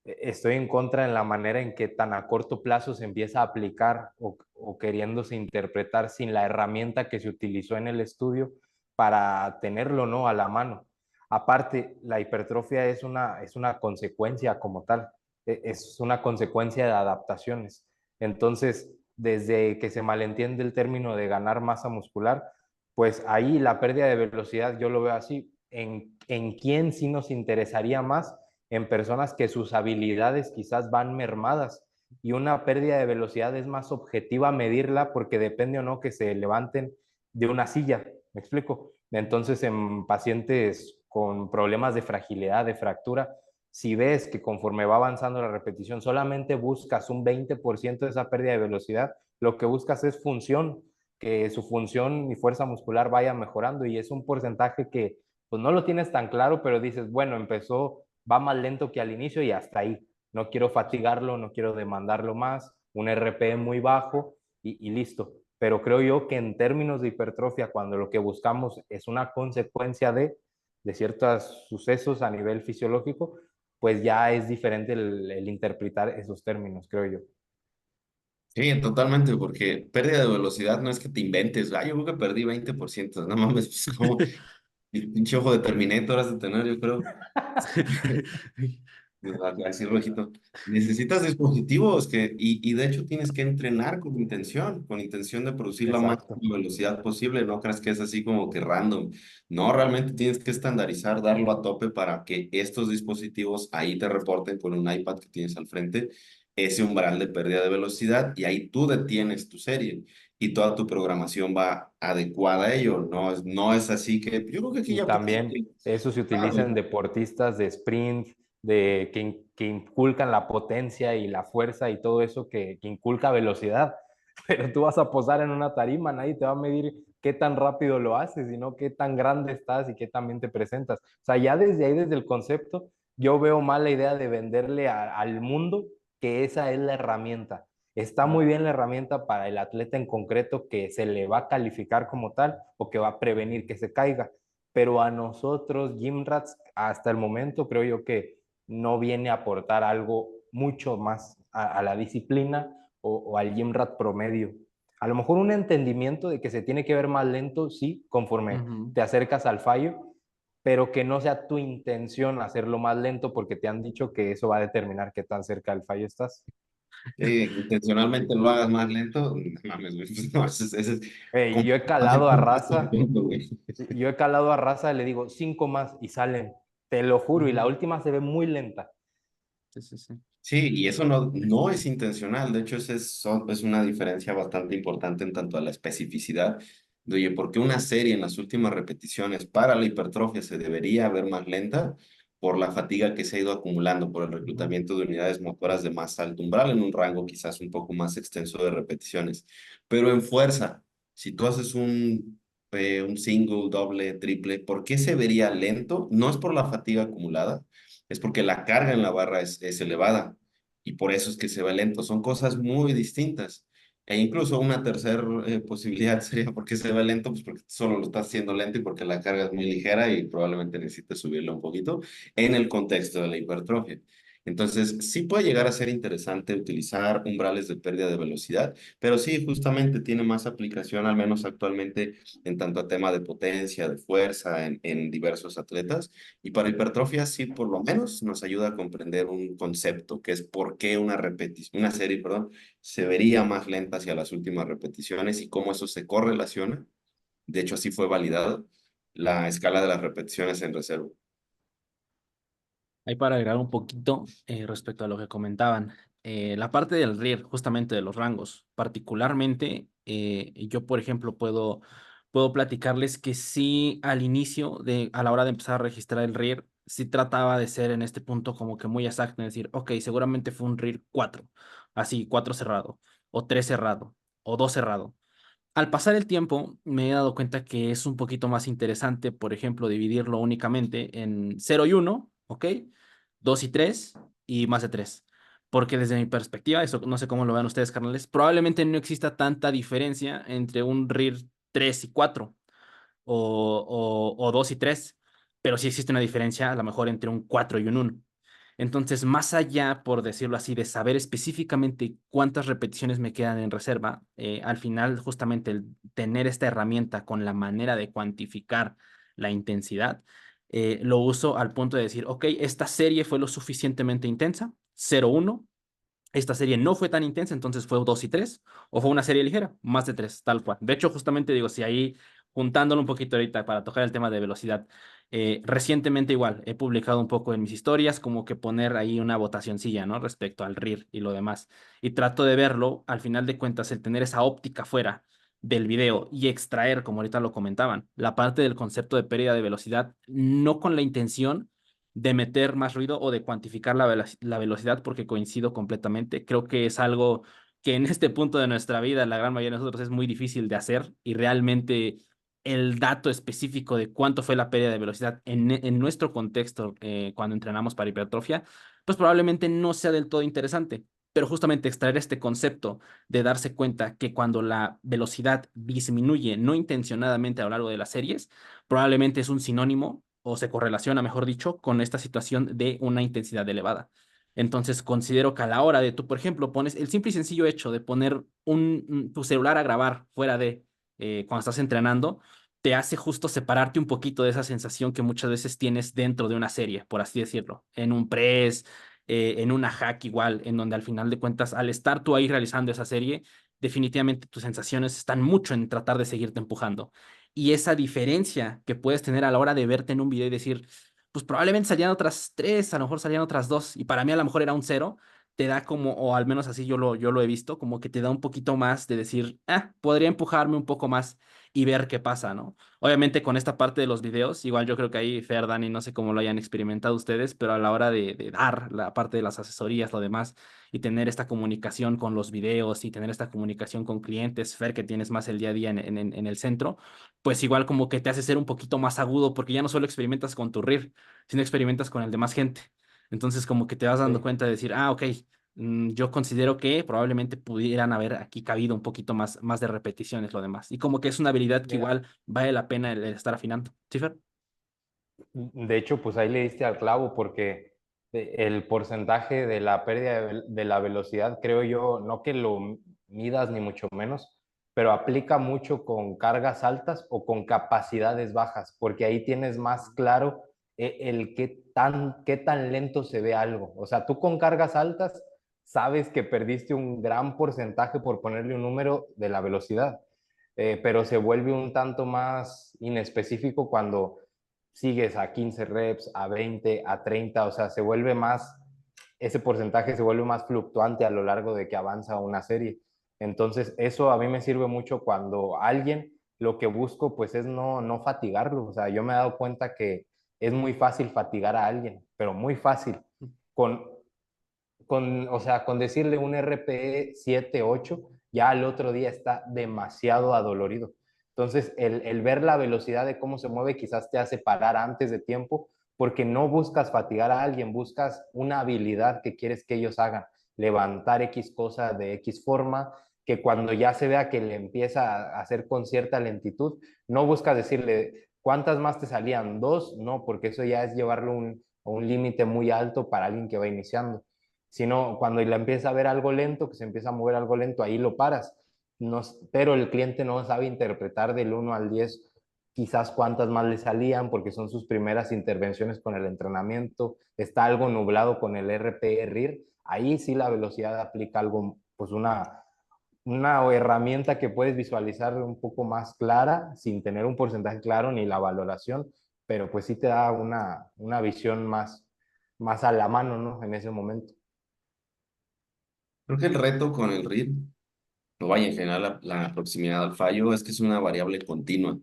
estoy en contra en la manera en que tan a corto plazo se empieza a aplicar o queriéndose interpretar sin la herramienta que se utilizó en el estudio para tenerlo, ¿no? A la mano. Aparte, la hipertrofia es una consecuencia como tal, es una consecuencia de adaptaciones. Entonces, desde que se malentiende el término de ganar masa muscular, pues ahí la pérdida de velocidad yo lo veo así. En quién sí nos interesaría más? En personas que sus habilidades quizás van mermadas y una pérdida de velocidad es más objetiva medirla porque depende o no que se levanten de una silla. ¿Me explico? Entonces, en pacientes con problemas de fragilidad, de fractura, si ves que conforme va avanzando la repetición solamente buscas un 20% de esa pérdida de velocidad, lo que buscas es función, que su función y fuerza muscular vaya mejorando y es un porcentaje que pues no lo tienes tan claro, pero dices, bueno, empezó, va más lento que al inicio y hasta ahí. No quiero fatigarlo, no quiero demandarlo más, un RPE muy bajo y listo. Pero creo yo que en términos de hipertrofia, cuando lo que buscamos es una consecuencia de ciertos sucesos a nivel fisiológico, pues ya es diferente el interpretar esos términos, creo yo. Sí, totalmente, porque pérdida de velocidad no es que te inventes, yo creo que perdí 20%, no mames, pues como el pinche ojo de Terminator has de tener, yo creo. Así rojito. Necesitas dispositivos y de hecho tienes que entrenar con intención de producir la Exacto. máxima velocidad posible. No creas que es así como que random. No, realmente tienes que estandarizar, darlo a tope para que estos dispositivos ahí te reporten con un iPad que tienes al frente ese umbral de pérdida de velocidad y ahí tú detienes tu serie y toda tu programación va adecuada a ello. No es así que yo creo que aquí Y ya puedes. también eso se utiliza en deportistas de sprint, que inculcan la potencia y la fuerza y todo eso que inculca velocidad. Pero tú vas a posar en una tarima, nadie te va a medir qué tan rápido lo haces, sino qué tan grande estás y qué tan bien te presentas. O sea, ya desde ahí, desde el concepto, yo veo mal la idea de venderle al mundo que esa es la herramienta. Está muy bien la herramienta para el atleta en concreto que se le va a calificar como tal o que va a prevenir que se caiga, pero a nosotros, Gym Rats, hasta el momento creo yo que no viene a aportar algo mucho más a la disciplina o al Gym Rat promedio. A lo mejor un entendimiento de que se tiene que ver más lento, sí, conforme Ujú. te acercas al fallo, pero que no sea tu intención hacerlo más lento porque te han dicho que eso va a determinar qué tan cerca del fallo estás. Intencionalmente lo hagas más lento, no mames, güey, pues no, ese es como Yo he hace calado a punto hasta el raza, punto, güey. yo he calado a raza, le digo 5 más y salen, te lo juro, y la Ujú. última se ve muy lenta. Sí, sí, sí. Sí, y eso no es intencional, de hecho es una diferencia bastante importante en tanto a la especificidad de, oye, ¿por qué una serie en las últimas repeticiones para la hipertrofia se debería ver más lenta? Por la fatiga que se ha ido acumulando, por el Ujú. reclutamiento de unidades motoras de más alto umbral en un rango quizás un poco más extenso de repeticiones. Pero en fuerza, si tú haces un single, doble, triple, ¿por qué se vería lento? No es por la fatiga acumulada, es porque la carga en la barra es elevada y por eso es que se ve lento. Son cosas muy distintas. E incluso una tercera posibilidad sería porque se ve lento, pues porque solo lo estás haciendo lento y porque la carga es muy ligera y probablemente necesites subirlo un poquito en el contexto de la hipertrofia. Entonces, sí puede llegar a ser interesante utilizar umbrales de pérdida de velocidad, pero sí, justamente tiene más aplicación, al menos actualmente, en tanto a tema de potencia, de fuerza, en diversos atletas. Y para hipertrofia, sí, por lo menos nos ayuda a comprender un concepto, que es por qué una serie, perdón, se vería más lenta hacia las últimas repeticiones y cómo eso se correlaciona. De hecho, así fue validado la escala de las repeticiones en reserva. Ahí para agregar un poquito respecto a lo que comentaban, la parte del RIR, justamente de los rangos, particularmente, yo, por ejemplo, puedo platicarles que sí, al inicio, a la hora de empezar a registrar el RIR, sí trataba de ser en este punto como que muy exacto, en decir, ok, seguramente fue un RIR 4, así, 4 cerrado, o 3 cerrado, o 2 cerrado. Al pasar el tiempo, me he dado cuenta que es un poquito más interesante, por ejemplo, dividirlo únicamente en 0 y 1, ¿ok? 2 y 3 y más de 3. Porque desde mi perspectiva, eso no sé cómo lo vean ustedes, carnales, probablemente no exista tanta diferencia entre un RIR 3 y 4 o 2 y 3, pero sí existe una diferencia a lo mejor entre un 4 y un 1. Entonces, más allá, por decirlo así, de saber específicamente cuántas repeticiones me quedan en reserva, al final justamente el tener esta herramienta con la manera de cuantificar la intensidad, lo uso al punto de decir, ok, esta serie fue lo suficientemente intensa, 0-1. Esta serie no fue tan intensa, entonces fue 2 y 3, o fue una serie ligera, más de 3, tal cual. De hecho, justamente digo, si ahí juntándolo un poquito ahorita para tocar el tema de velocidad, recientemente igual he publicado un poco en mis historias, como que poner ahí una votacioncilla, ¿no? Respecto al RIR y lo demás. Y trato de verlo, al final de cuentas, el tener esa óptica fuera del video y extraer, como ahorita lo comentaban, la parte del concepto de pérdida de velocidad, no con la intención de meter más ruido o de cuantificar la velocidad, porque coincido completamente. Creo que es algo que en este punto de nuestra vida, la gran mayoría de nosotros, es muy difícil de hacer y realmente el dato específico de cuánto fue la pérdida de velocidad en nuestro contexto cuando entrenamos para hipertrofia, pues probablemente no sea del todo interesante. Pero justamente extraer este concepto de darse cuenta que cuando la velocidad disminuye no intencionadamente a lo largo de las series, probablemente es un sinónimo o se correlaciona, mejor dicho, con esta situación de una intensidad elevada. Entonces, considero que a la hora de tú, por ejemplo, pones el simple y sencillo hecho de poner tu celular a grabar fuera de cuando estás entrenando, te hace justo separarte un poquito de esa sensación que muchas veces tienes dentro de una serie, por así decirlo, en un press, en una hack igual, en donde al final de cuentas, al estar tú ahí realizando esa serie, definitivamente tus sensaciones están mucho en tratar de seguirte empujando. Y esa diferencia que puedes tener a la hora de verte en un video y decir, pues probablemente salían otras 3, a lo mejor salían otras 2, y para mí a lo mejor era un 0, te da como, o al menos así yo lo he visto, como que te da un poquito más de decir, podría empujarme un poco más y ver qué pasa, ¿no? Obviamente con esta parte de los videos, igual yo creo que ahí Fer, Dani, no sé cómo lo hayan experimentado ustedes, pero a la hora de dar la parte de las asesorías, lo demás, y tener esta comunicación con los videos y tener esta comunicación con clientes, Fer, que tienes más el día a día en el centro, pues igual como que te hace ser un poquito más agudo porque ya no solo experimentas con tu RIR, sino experimentas con el de más gente. Entonces como que te vas dando Sí. cuenta de decir, ok, yo considero que probablemente pudieran haber aquí cabido un poquito más de repeticiones lo demás. Y como que es una habilidad que Mira, igual vale la pena el estar afinando. ¿Sí, Fer? de hecho, pues ahí le diste al clavo porque el porcentaje de la pérdida de la velocidad, creo yo, no que lo midas ni mucho menos, pero aplica mucho con cargas altas o con capacidades bajas, porque ahí tienes más claro el qué tan lento se ve algo. O sea, tú con cargas altas sabes que perdiste un gran porcentaje, por ponerle un número, de la velocidad, pero se vuelve un tanto más inespecífico cuando sigues a 15 reps, a 20, a 30, o sea, ese porcentaje se vuelve más fluctuante a lo largo de que avanza una serie. Entonces, eso a mí me sirve mucho cuando alguien, lo que busco pues es no fatigarlo. O sea, yo me he dado cuenta que es muy fácil fatigar a alguien, pero muy fácil. Con, o sea, con decirle un RPE 7, 8, ya al otro día está demasiado adolorido. Entonces, el ver la velocidad de cómo se mueve quizás te hace parar antes de tiempo, porque no buscas fatigar a alguien, buscas una habilidad que quieres que ellos hagan, levantar X cosa de X forma, que cuando ya se vea que le empieza a hacer con cierta lentitud, no buscas decirle, ¿cuántas más te salían? ¿Dos? No, porque eso ya es llevarlo o un límite muy alto para alguien que va iniciando. Sino cuando le empieza a ver algo lento, que se empieza a mover algo lento, ahí lo paras. No, pero el cliente no sabe interpretar del 1 al 10 quizás cuántas más le salían porque son sus primeras intervenciones con el entrenamiento, está algo nublado con el RP RIR, ahí sí la velocidad aplica algo, pues una herramienta que puedes visualizar un poco más clara, sin tener un porcentaje claro ni la valoración, pero pues sí te da una visión más a la mano, ¿no? En ese momento. Creo que el reto con el RIR, o vaya en general la proximidad al fallo, es que es una variable continua.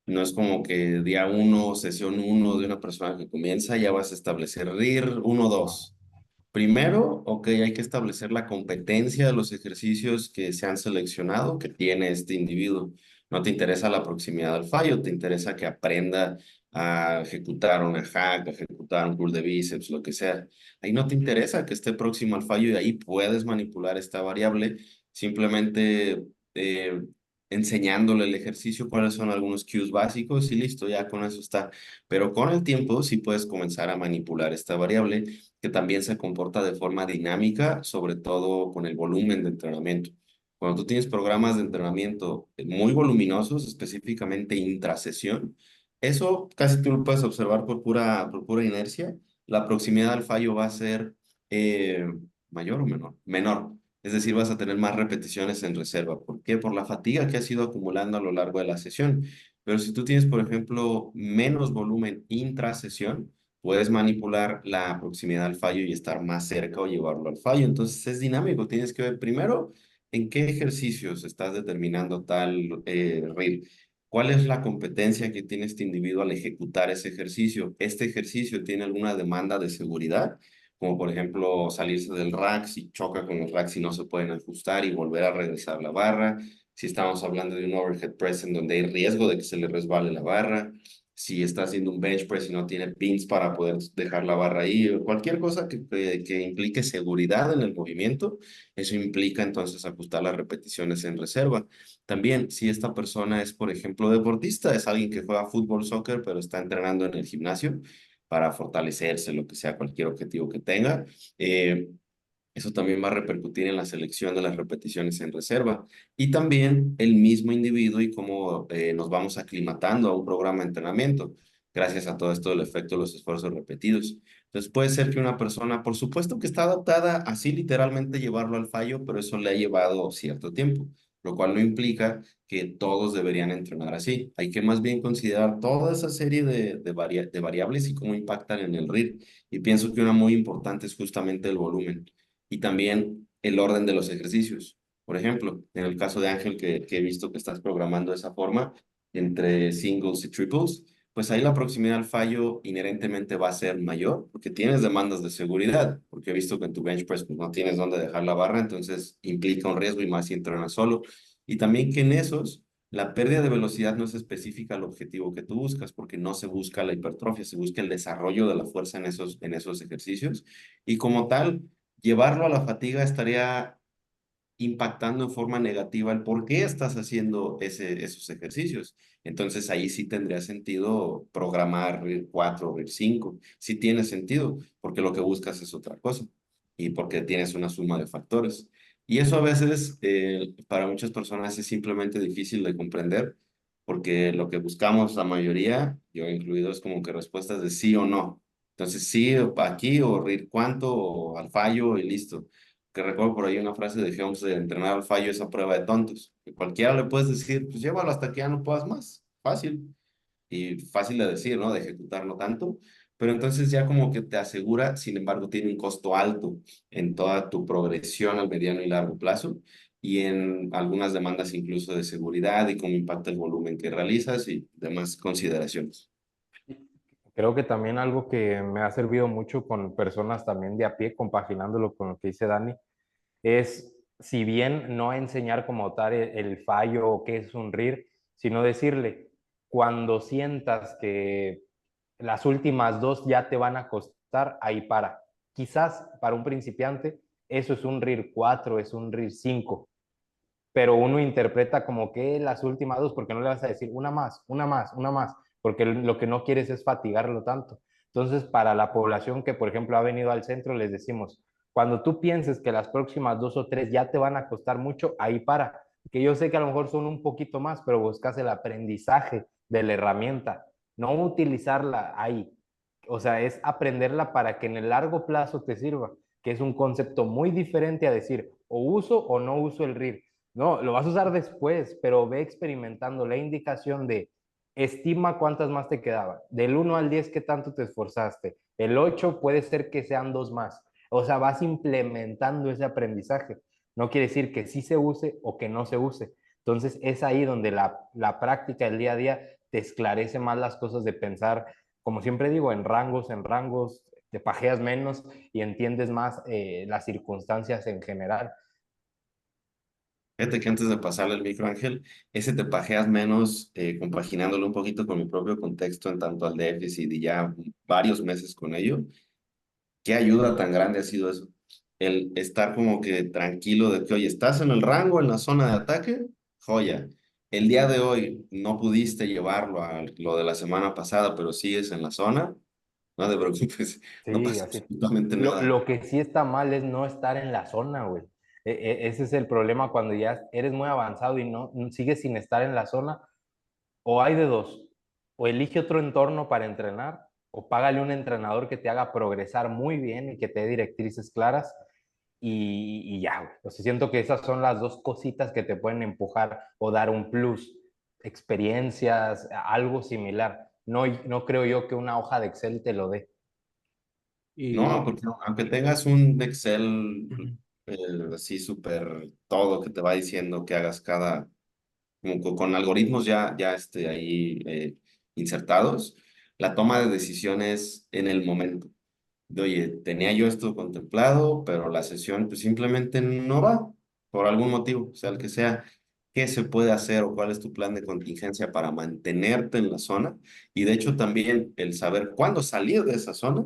No es como que día uno, sesión uno de una persona que comienza, ya vas a establecer RIR 1, 2. Primero, ok, hay que establecer la competencia de los ejercicios que se han seleccionado, que tiene este individuo. No te interesa la proximidad al fallo, te interesa que aprenda a ejecutar una hack, a ejecutar un curl de bíceps, lo que sea. Ahí no te interesa que esté próximo al fallo y ahí puedes manipular esta variable simplemente eh, enseñándole el ejercicio, cuáles son algunos cues básicos y listo, ya con eso está. Pero con el tiempo sí puedes comenzar a manipular esta variable que también se comporta de forma dinámica, sobre todo con el volumen de entrenamiento. Cuando tú tienes programas de entrenamiento muy voluminosos, específicamente intrasesión, eso casi tú lo puedes observar por pura inercia. La proximidad al fallo va a ser eh, mayor o menor. Menor. Es decir, vas a tener más repeticiones en reserva. ¿Por qué? Por la fatiga que has ido acumulando a lo largo de la sesión. Pero si tú tienes, por ejemplo, menos volumen intrasesión, puedes manipular la proximidad al fallo y estar más cerca o llevarlo al fallo. Entonces es dinámico. Tienes que ver primero en qué ejercicios estás determinando tal RIR. ¿Cuál es la competencia que tiene este individuo al ejecutar ese ejercicio? ¿Este ejercicio tiene alguna demanda de seguridad? Como por ejemplo salirse del rack si choca con el rack si no se pueden ajustar y volver a regresar la barra. Si estamos hablando de un overhead press en donde hay riesgo de que se le resbale la barra, si está haciendo un bench press y no tiene pins para poder dejar la barra ahí, o cualquier cosa que implique seguridad en el movimiento, eso implica entonces ajustar las repeticiones en reserva. También, si esta persona es, por ejemplo, deportista, es alguien que juega fútbol, soccer, pero está entrenando en el gimnasio para fortalecerse, lo que sea, cualquier objetivo que tenga. Eh, Eso también va a repercutir en la selección de las repeticiones en reserva. Y también el mismo individuo y cómo nos vamos aclimatando a un programa de entrenamiento, gracias a todo esto del efecto de los esfuerzos repetidos. Entonces puede ser que una persona, por supuesto que está adaptada así literalmente llevarlo al fallo, pero eso le ha llevado cierto tiempo, lo cual no implica que todos deberían entrenar así. Hay que más bien considerar toda esa serie de variables y cómo impactan en el RIR. Y pienso que una muy importante es justamente el volumen y también el orden de los ejercicios. Por ejemplo, en el caso de Ángel, que he visto que estás programando de esa forma, entre singles y triples, pues ahí la proximidad al fallo inherentemente va a ser mayor, porque tienes demandas de seguridad, porque he visto que en tu bench press pues, no tienes dónde dejar la barra, entonces implica un riesgo y más si entrenas solo. Y también que en esos, la pérdida de velocidad no es específica al objetivo que tú buscas, porque no se busca la hipertrofia, se busca el desarrollo de la fuerza en esos ejercicios. Y como tal, llevarlo a la fatiga estaría impactando en forma negativa el por qué estás haciendo esos ejercicios. Entonces ahí sí tendría sentido programar RIR 4, RIR 5. Sí tiene sentido, porque lo que buscas es otra cosa y porque tienes una suma de factores. Y eso a veces para muchas personas es simplemente difícil de comprender, porque lo que buscamos la mayoría, yo incluido, es como que respuestas de sí o no. Entonces sí, aquí o RIR cuánto o al fallo y listo que recuerdo por ahí una frase de Helms de entrenar al fallo es a prueba de tontos. Que cualquiera le puedes decir, pues llévalo hasta que ya no puedas más. Fácil. Y fácil de decir, ¿no? De ejecutar no tanto. Pero entonces ya como que te asegura, sin embargo, tiene un costo alto en toda tu progresión al mediano y largo plazo y en algunas demandas incluso de seguridad y cómo impacta el volumen que realizas y demás consideraciones. Creo que también algo que me ha servido mucho con personas también de a pie, compaginándolo con lo que dice Dani, es, si bien no enseñar como tal el fallo o qué es un RIR, sino decirle, cuando sientas que las últimas dos ya te van a costar, ahí para. Quizás para un principiante eso es un RIR 4, es un RIR 5, pero uno interpreta como que las últimas dos, porque no le vas a decir una más, una más, una más, porque lo que no quieres es fatigarlo tanto. Entonces, para la población que, por ejemplo, ha venido al centro, les decimos, cuando tú pienses que las próximas 2 o 3 ya te van a costar mucho, ahí para. Que yo sé que a lo mejor son un poquito más, pero buscas el aprendizaje de la herramienta, no utilizarla ahí. O sea, es aprenderla para que en el largo plazo te sirva, que es un concepto muy diferente a decir, o uso o no uso el RIR. No, lo vas a usar después, pero ve experimentando la indicación de estima cuántas más te quedaban. Del 1 al 10, ¿qué tanto te esforzaste? El 8 puede ser que sean 2 más. O sea, vas implementando ese aprendizaje. No quiere decir que sí se use o que no se use. Entonces, es ahí donde la práctica, el día a día, te esclarece más las cosas de pensar, como siempre digo, en rangos, te pajeas menos y entiendes más las circunstancias en general. Fíjate que antes de pasarle el micro, Ángel, ese te pajeas menos compaginándolo un poquito con mi propio contexto en tanto al déficit y ya varios meses con ello. ¿Qué ayuda tan grande ha sido eso? El estar como que tranquilo de que, oye, estás en el rango, en la zona de ataque, joya. El día de hoy no pudiste llevarlo a lo de la semana pasada, pero sigues en la zona, no te preocupes, no Sí, pasa así. absolutamente Lo, nada. lo que sí está mal es no estar en la zona, güey. Ese es el problema cuando ya eres muy avanzado y no sigues sin estar en la zona. O hay de dos, o elige otro entorno para entrenar, o págale un entrenador que te haga progresar muy bien y que te dé directrices claras, y ya, güey. O sea, siento que esas son las dos cositas que te pueden empujar o dar un plus, experiencias, algo similar. No, no creo yo que una hoja de Excel te lo dé. No, Y porque aunque tengas un Excel ujú. así súper todo que te va diciendo que hagas cada, como con algoritmos ya ahí insertados, la toma de decisiones en el momento. De, oye, tenía yo esto contemplado, pero la sesión pues simplemente no va por algún motivo, o sea, el que sea. ¿Qué se puede hacer o cuál es tu plan de contingencia para mantenerte en la zona? Y de hecho también el saber cuándo salir de esa zona,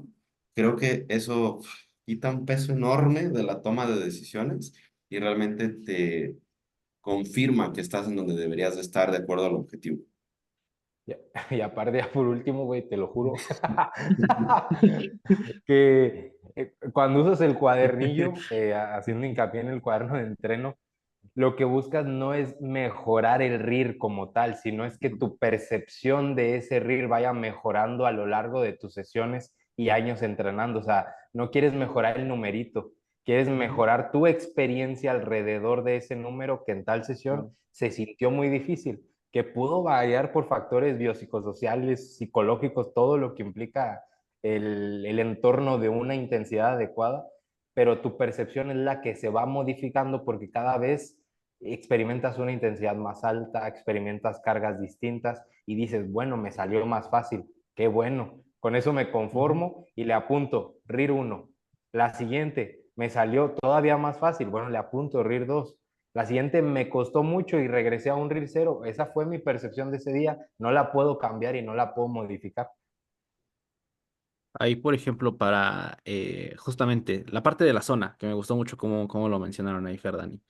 creo que eso quita un peso enorme de la toma de decisiones y realmente te confirma que estás en donde deberías de estar de acuerdo al objetivo. Y, y aparte, ya por último, güey, te lo juro, que cuando usas el cuadernillo, haciendo hincapié en el cuaderno de entreno, lo que buscas no es mejorar el RIR como tal, sino es que tu percepción de ese RIR vaya mejorando a lo largo de tus sesiones y años entrenando. O sea, no quieres mejorar el numerito, quieres mejorar tu experiencia alrededor de ese número que en tal sesión se sintió muy difícil, que pudo variar por factores biopsicosociales, psicológicos, todo lo que implica el entorno de una intensidad adecuada, pero tu percepción es la que se va modificando porque cada vez experimentas una intensidad más alta, experimentas cargas distintas y dices, bueno, me salió más fácil, qué bueno, con eso me Ujú. conformo y le apunto RIR 1. La siguiente me salió todavía más fácil, bueno, le apunto RIR 2. La siguiente me costó mucho y regresé a un RIR 0. Esa fue mi percepción de ese día, no la puedo cambiar y no la puedo modificar. Ahí, por ejemplo, para justamente la parte de la zona, que me gustó mucho cómo lo mencionaron ahí, Ferdani.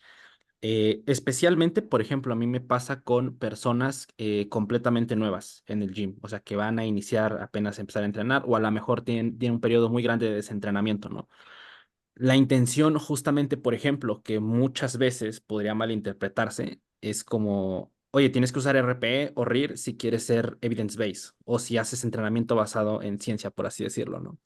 Especialmente, por ejemplo, a mí me pasa con personas completamente nuevas en el gym, o sea, que van a iniciar apenas a empezar a entrenar o a lo mejor tienen un periodo muy grande de desentrenamiento, ¿no? La intención, justamente, por ejemplo, que muchas veces podría malinterpretarse, es como, oye, tienes que usar RPE o RIR si quieres ser evidence-based o si haces entrenamiento basado en ciencia, por así decirlo, ¿no?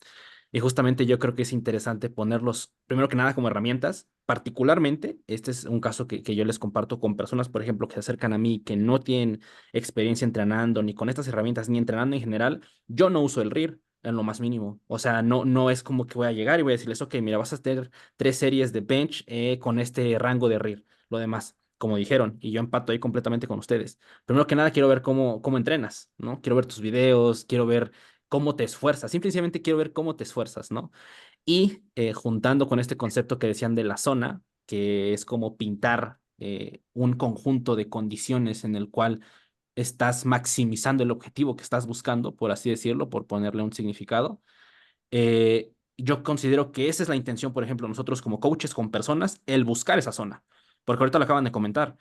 Y justamente yo creo que es interesante ponerlos, primero que nada, como herramientas. Particularmente, este es un caso que yo les comparto con personas, por ejemplo, que se acercan a mí, que no tienen experiencia entrenando, ni con estas herramientas, ni entrenando en general. Yo no uso el RIR en lo más mínimo. O sea, no es como que voy a llegar y voy a decirles, ok, mira, vas a tener 3 series de bench con este rango de RIR. Lo demás, como dijeron, y yo empato ahí completamente con ustedes. Primero que nada, quiero ver cómo entrenas, ¿no? Quiero ver tus videos, quiero ver cómo te esfuerzas. Simplemente quiero ver cómo te esfuerzas, ¿no? Y juntando con este concepto que decían de la zona, que es como pintar un conjunto de condiciones en el cual estás maximizando el objetivo que estás buscando, por así decirlo, por ponerle un significado. Yo considero que esa es la intención, por ejemplo, nosotros como coaches con personas, el buscar esa zona. Porque ahorita lo acaban de comentar,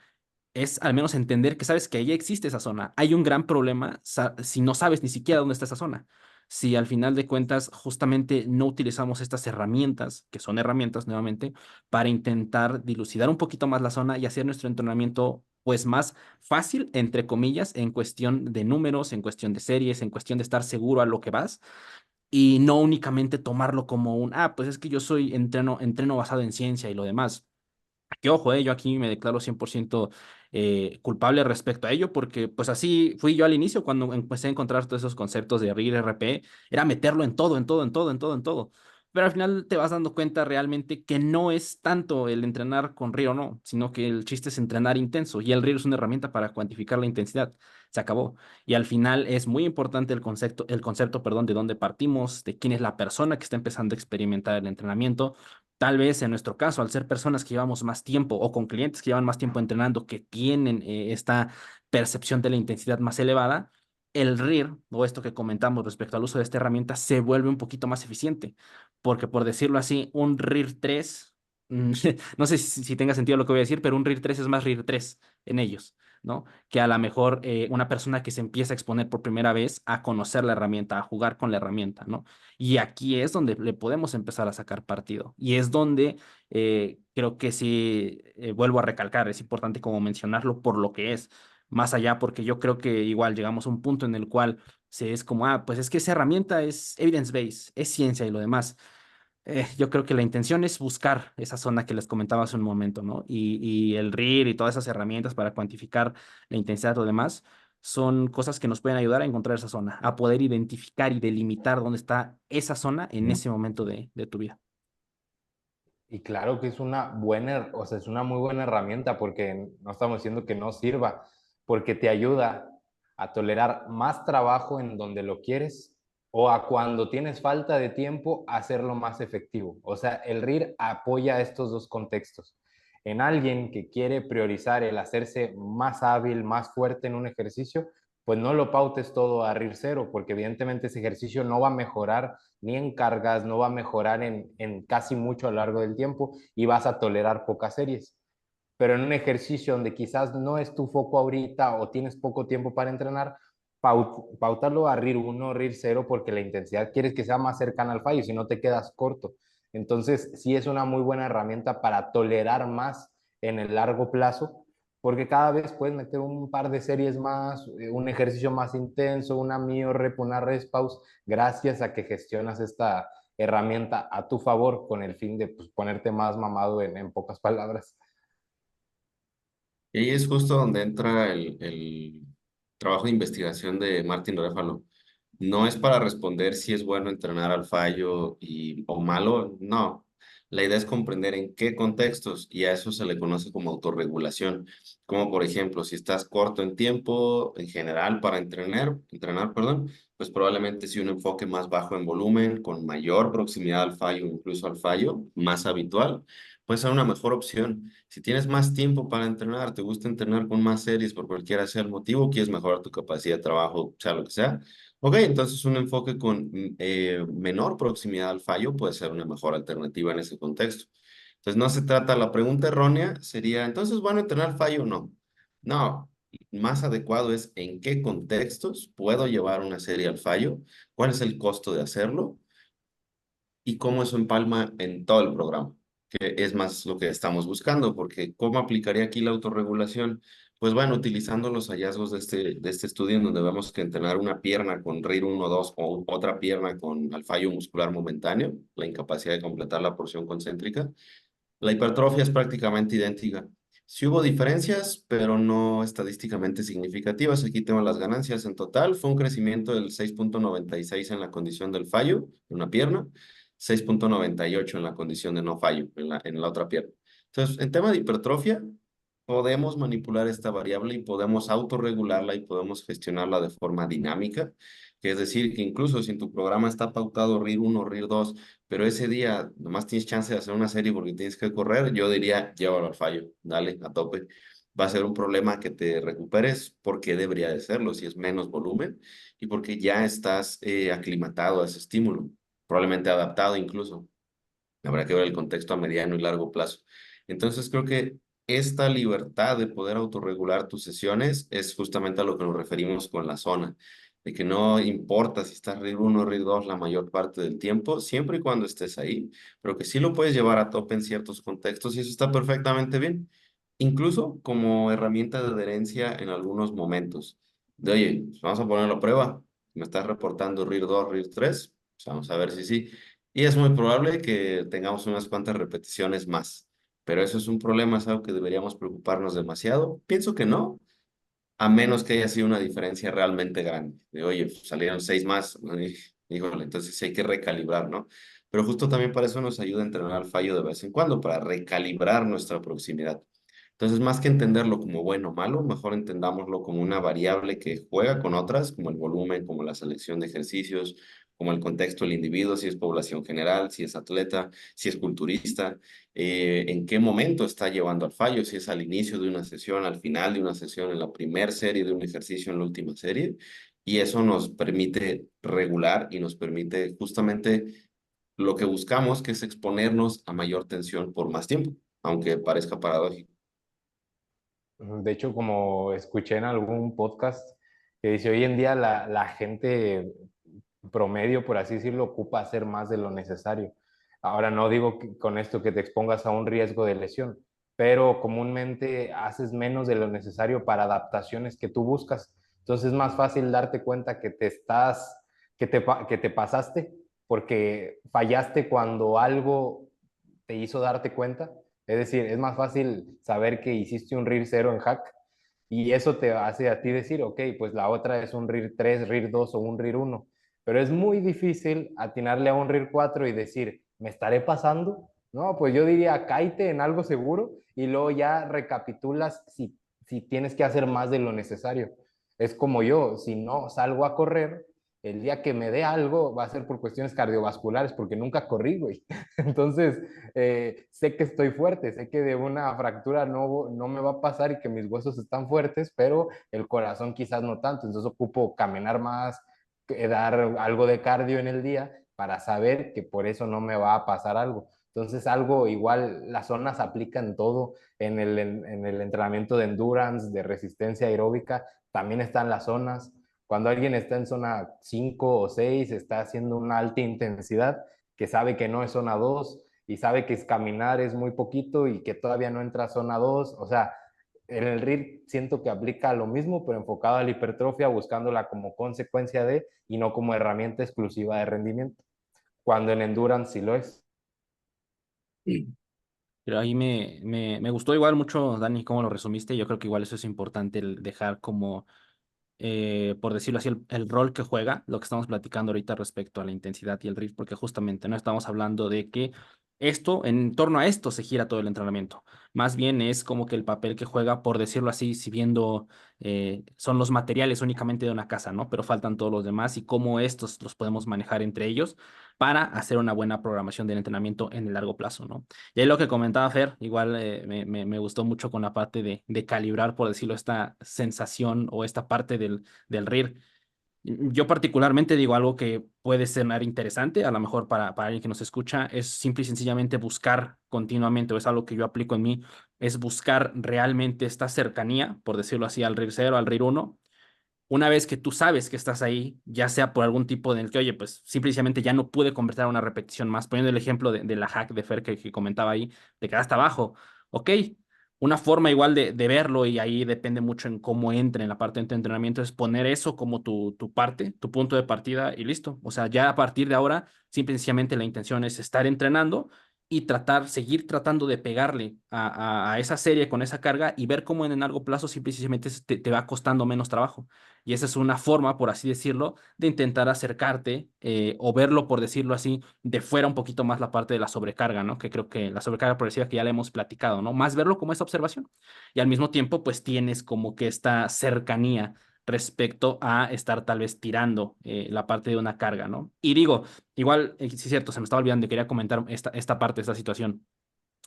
es al menos entender que sabes que ahí existe esa zona. Hay un gran problema si no sabes ni siquiera dónde está esa zona. si al final de cuentas justamente no utilizamos estas herramientas, que son herramientas nuevamente, para intentar dilucidar un poquito más la zona y hacer nuestro entrenamiento pues más fácil, entre comillas, en cuestión de números, en cuestión de series, en cuestión de estar seguro a lo que vas y no únicamente tomarlo como pues es que yo soy entreno basado en ciencia y lo demás. Que ojo, yo aquí me declaro 100% culpable respecto a ello, porque pues así fui yo al inicio cuando empecé a encontrar todos esos conceptos de RIR, RP, era meterlo en todo, en todo, en todo, en todo, en todo. Pero al final te vas dando cuenta realmente que no es tanto el entrenar con RIR o no, sino que el chiste es entrenar intenso y el RIR es una herramienta para cuantificar la intensidad. Se acabó. Y al final es muy importante el concepto, perdón, de dónde partimos, de quién es la persona que está empezando a experimentar el entrenamiento. Tal vez en nuestro caso, al ser personas que llevamos más tiempo o con clientes que llevan más tiempo entrenando, que tienen esta percepción de la intensidad más elevada, el RIR o esto que comentamos respecto al uso de esta herramienta se vuelve un poquito más eficiente. Porque por decirlo así, un RIR 3, no sé si tenga sentido lo que voy a decir, pero un RIR 3 es más RIR 3 en ellos, ¿no? Que a lo mejor una persona que se empieza a exponer por primera vez a conocer la herramienta, a jugar con la herramienta, ¿no? Y aquí es donde le podemos empezar a sacar partido. Y es donde creo que sí, vuelvo a recalcar, es importante como mencionarlo por lo que es. Más allá, porque yo creo que igual llegamos a un punto en el cual se es como, pues es que esa herramienta es evidence-based, es ciencia y lo demás. Yo creo que la intención es buscar esa zona que les comentaba hace un momento, ¿no? Y el RIR y todas esas herramientas para cuantificar la intensidad o demás son cosas que nos pueden ayudar a encontrar esa zona, a poder identificar y delimitar dónde está esa zona en ese momento de tu vida. Y claro que es una buena, o sea, es una muy buena herramienta porque no estamos diciendo que no sirva, porque te ayuda a tolerar más trabajo en donde lo quieres o a cuando tienes falta de tiempo hacerlo más efectivo. O sea, el RIR apoya estos dos contextos. En alguien que quiere priorizar el hacerse más hábil, más fuerte en un ejercicio, pues no lo pautes todo a RIR cero, porque evidentemente ese ejercicio no va a mejorar ni en cargas, no va a mejorar en casi mucho a lo largo del tiempo y vas a tolerar pocas series. Pero en un ejercicio donde quizás no es tu foco ahorita o tienes poco tiempo para entrenar, pautarlo a RIR 1, RIR cero porque la intensidad quieres que sea más cercana al fallo, si no te quedas corto. Entonces, sí es una muy buena herramienta para tolerar más en el largo plazo, porque cada vez puedes meter un par de series más, un ejercicio más intenso, una mio rep, una rest pause, gracias a que gestionas esta herramienta a tu favor con el fin de pues, ponerte más mamado en pocas palabras. Y ahí es justo donde entra el trabajo de investigación de Martin Réfalo. No es para responder si es bueno entrenar al fallo o malo, no. La idea es comprender en qué contextos y a eso se le conoce como autorregulación. Como por ejemplo, si estás corto en tiempo en general para entrenar, perdón, pues probablemente si un enfoque más bajo en volumen, con mayor proximidad al fallo, incluso al fallo, más habitual, puede ser una mejor opción. Si tienes más tiempo para entrenar, te gusta entrenar con más series por cualquiera sea el motivo, quieres mejorar tu capacidad de trabajo, sea lo que sea. Ok, entonces un enfoque con menor proximidad al fallo puede ser una mejor alternativa en ese contexto. Entonces no se trata, la pregunta errónea sería, entonces, bueno, entrenar fallo o no. No, más adecuado es en qué contextos puedo llevar una serie al fallo, cuál es el costo de hacerlo y cómo eso empalma en todo el programa, que es más lo que estamos buscando, porque ¿cómo aplicaría aquí la autorregulación? Pues bueno, utilizando los hallazgos de este estudio en donde vemos que entrenar una pierna con RIR 1 o 2 o otra pierna con al fallo muscular momentáneo, la incapacidad de completar la porción concéntrica, la hipertrofia es prácticamente idéntica. Sí hubo diferencias, pero no estadísticamente significativas. Aquí tengo las ganancias en total. Fue un crecimiento del 6,96 en la condición del fallo, en una pierna, 6,98 en la condición de no fallo, en la otra pierna. Entonces, en tema de hipertrofia, podemos manipular esta variable y podemos autorregularla y podemos gestionarla de forma dinámica. Que es decir, que incluso si en tu programa está pautado RIR 1, RIR 2, pero ese día nomás tienes chance de hacer una serie porque tienes que correr, yo diría, llévalo al fallo, dale, a tope. Va a ser un problema que te recuperes porque debería de serlo si es menos volumen y porque ya estás aclimatado a ese estímulo, probablemente adaptado incluso. Habrá que ver el contexto a mediano y largo plazo. Entonces creo que esta libertad de poder autorregular tus sesiones es justamente a lo que nos referimos con la zona. de que no importa si estás RIR 1 o RIR 2 la mayor parte del tiempo, siempre y cuando estés ahí, pero que sí lo puedes llevar a tope en ciertos contextos y eso está perfectamente bien. Incluso como herramienta de adherencia en algunos momentos. De oye, pues vamos a ponerlo a prueba. Me estás reportando RIR 2, RIR 3, pues vamos a ver si sí. Y es muy probable que tengamos unas cuantas repeticiones más. Pero eso es un problema, es algo que deberíamos preocuparnos demasiado. Pienso que no, a menos que haya sido una diferencia realmente grande. De, oye, pues, salieron 6 más, híjole, entonces sí hay que recalibrar, ¿no? Pero justo también para eso nos ayuda a entrenar al fallo de vez en cuando, para recalibrar nuestra proximidad. Entonces, más que entenderlo como bueno o malo, mejor entendámoslo como una variable que juega con otras, como el volumen, como la selección de ejercicios, como el contexto del individuo, si es población general, si es atleta, si es culturista, en qué momento está llevando al fallo, si es al inicio de una sesión, al final de una sesión, en la primera serie de un ejercicio, en la última serie. Y eso nos permite regular y nos permite justamente lo que buscamos, que es exponernos a mayor tensión por más tiempo, aunque parezca paradójico. De hecho, como escuché en algún podcast que dice, hoy en día la gente promedio, por así decirlo, ocupa hacer más de lo necesario. Ahora no digo con esto que te expongas a un riesgo de lesión, pero comúnmente haces menos de lo necesario para adaptaciones que tú buscas. Entonces es más fácil darte cuenta que que te pasaste porque fallaste cuando algo te hizo darte cuenta. Es decir, es más fácil saber que hiciste un RIR 0 en hack y eso te hace a ti decir, ok, pues la otra es un RIR 3, RIR 2 o un RIR 1. Pero es muy difícil atinarle a un RIR 4 y decir, ¿me estaré pasando? No, pues yo diría, cáete en algo seguro y luego ya recapitulas si tienes que hacer más de lo necesario. Es como yo, si no salgo a correr, el día que me dé algo va a ser por cuestiones cardiovasculares, porque nunca corrí, güey. Entonces, sé que estoy fuerte, sé que de una fractura no me va a pasar y que mis huesos están fuertes, pero el corazón quizás no tanto. Entonces, ocupo caminar más, dar algo de cardio en el día para saber que por eso no me va a pasar algo. Entonces, algo igual, las zonas aplican todo en el entrenamiento de endurance, de resistencia aeróbica, también están las zonas. Cuando alguien está en zona 5 o 6 está haciendo una alta intensidad, que sabe que no es zona 2 y sabe que es caminar es muy poquito y que todavía no entra a zona 2. O sea, en el RIR siento que aplica lo mismo, pero enfocado a la hipertrofia, buscándola como consecuencia de y no como herramienta exclusiva de rendimiento, cuando en endurance sí lo es. Pero ahí me gustó igual mucho, Dani, cómo lo resumiste. Yo creo que igual eso es importante, el dejar como por decirlo así, el rol que juega, lo que estamos platicando ahorita respecto a la intensidad y el ritmo, porque justamente no estamos hablando de que esto, en torno a esto se gira todo el entrenamiento. Más bien es como que el papel que juega, por decirlo así, si viendo son los materiales únicamente de una casa, ¿no? Pero faltan todos los demás y cómo estos los podemos manejar entre ellos para hacer una buena programación del entrenamiento en el largo plazo, ¿no? Y ahí lo que comentaba Fer, igual me gustó mucho con la parte de calibrar, por decirlo, esta sensación o esta parte del RIR. Yo particularmente digo algo que puede sonar interesante, a lo mejor para alguien que nos escucha, es simple y sencillamente buscar continuamente, o es algo que yo aplico en mí, es buscar realmente esta cercanía, por decirlo así, al RIR 0, al RIR 1. Una vez que tú sabes que estás ahí, ya sea por algún tipo de el que, oye, pues simplemente ya no pude convertir a una repetición más, poniendo el ejemplo de la hack de Fer que comentaba ahí, de que hasta abajo, ok, una forma igual de verlo y ahí depende mucho en cómo entre en la parte de entrenamiento, es poner eso como tu parte, tu punto de partida y listo. O sea, ya a partir de ahora, simple y sencillamente la intención es estar entrenando y seguir tratando de pegarle a esa serie con esa carga y ver cómo en el largo plazo simplemente te va costando menos trabajo. Y esa es una forma, por así decirlo, de intentar acercarte o verlo, por decirlo así, de fuera un poquito más la parte de la sobrecarga, ¿no? Que creo que la sobrecarga progresiva que ya le hemos platicado, ¿no? Más verlo como esa observación. Y al mismo tiempo, pues tienes como que esta cercanía respecto a estar tal vez tirando la parte de una carga, ¿no? Y digo, igual, sí es cierto, se me estaba olvidando y quería comentar esta parte, esta situación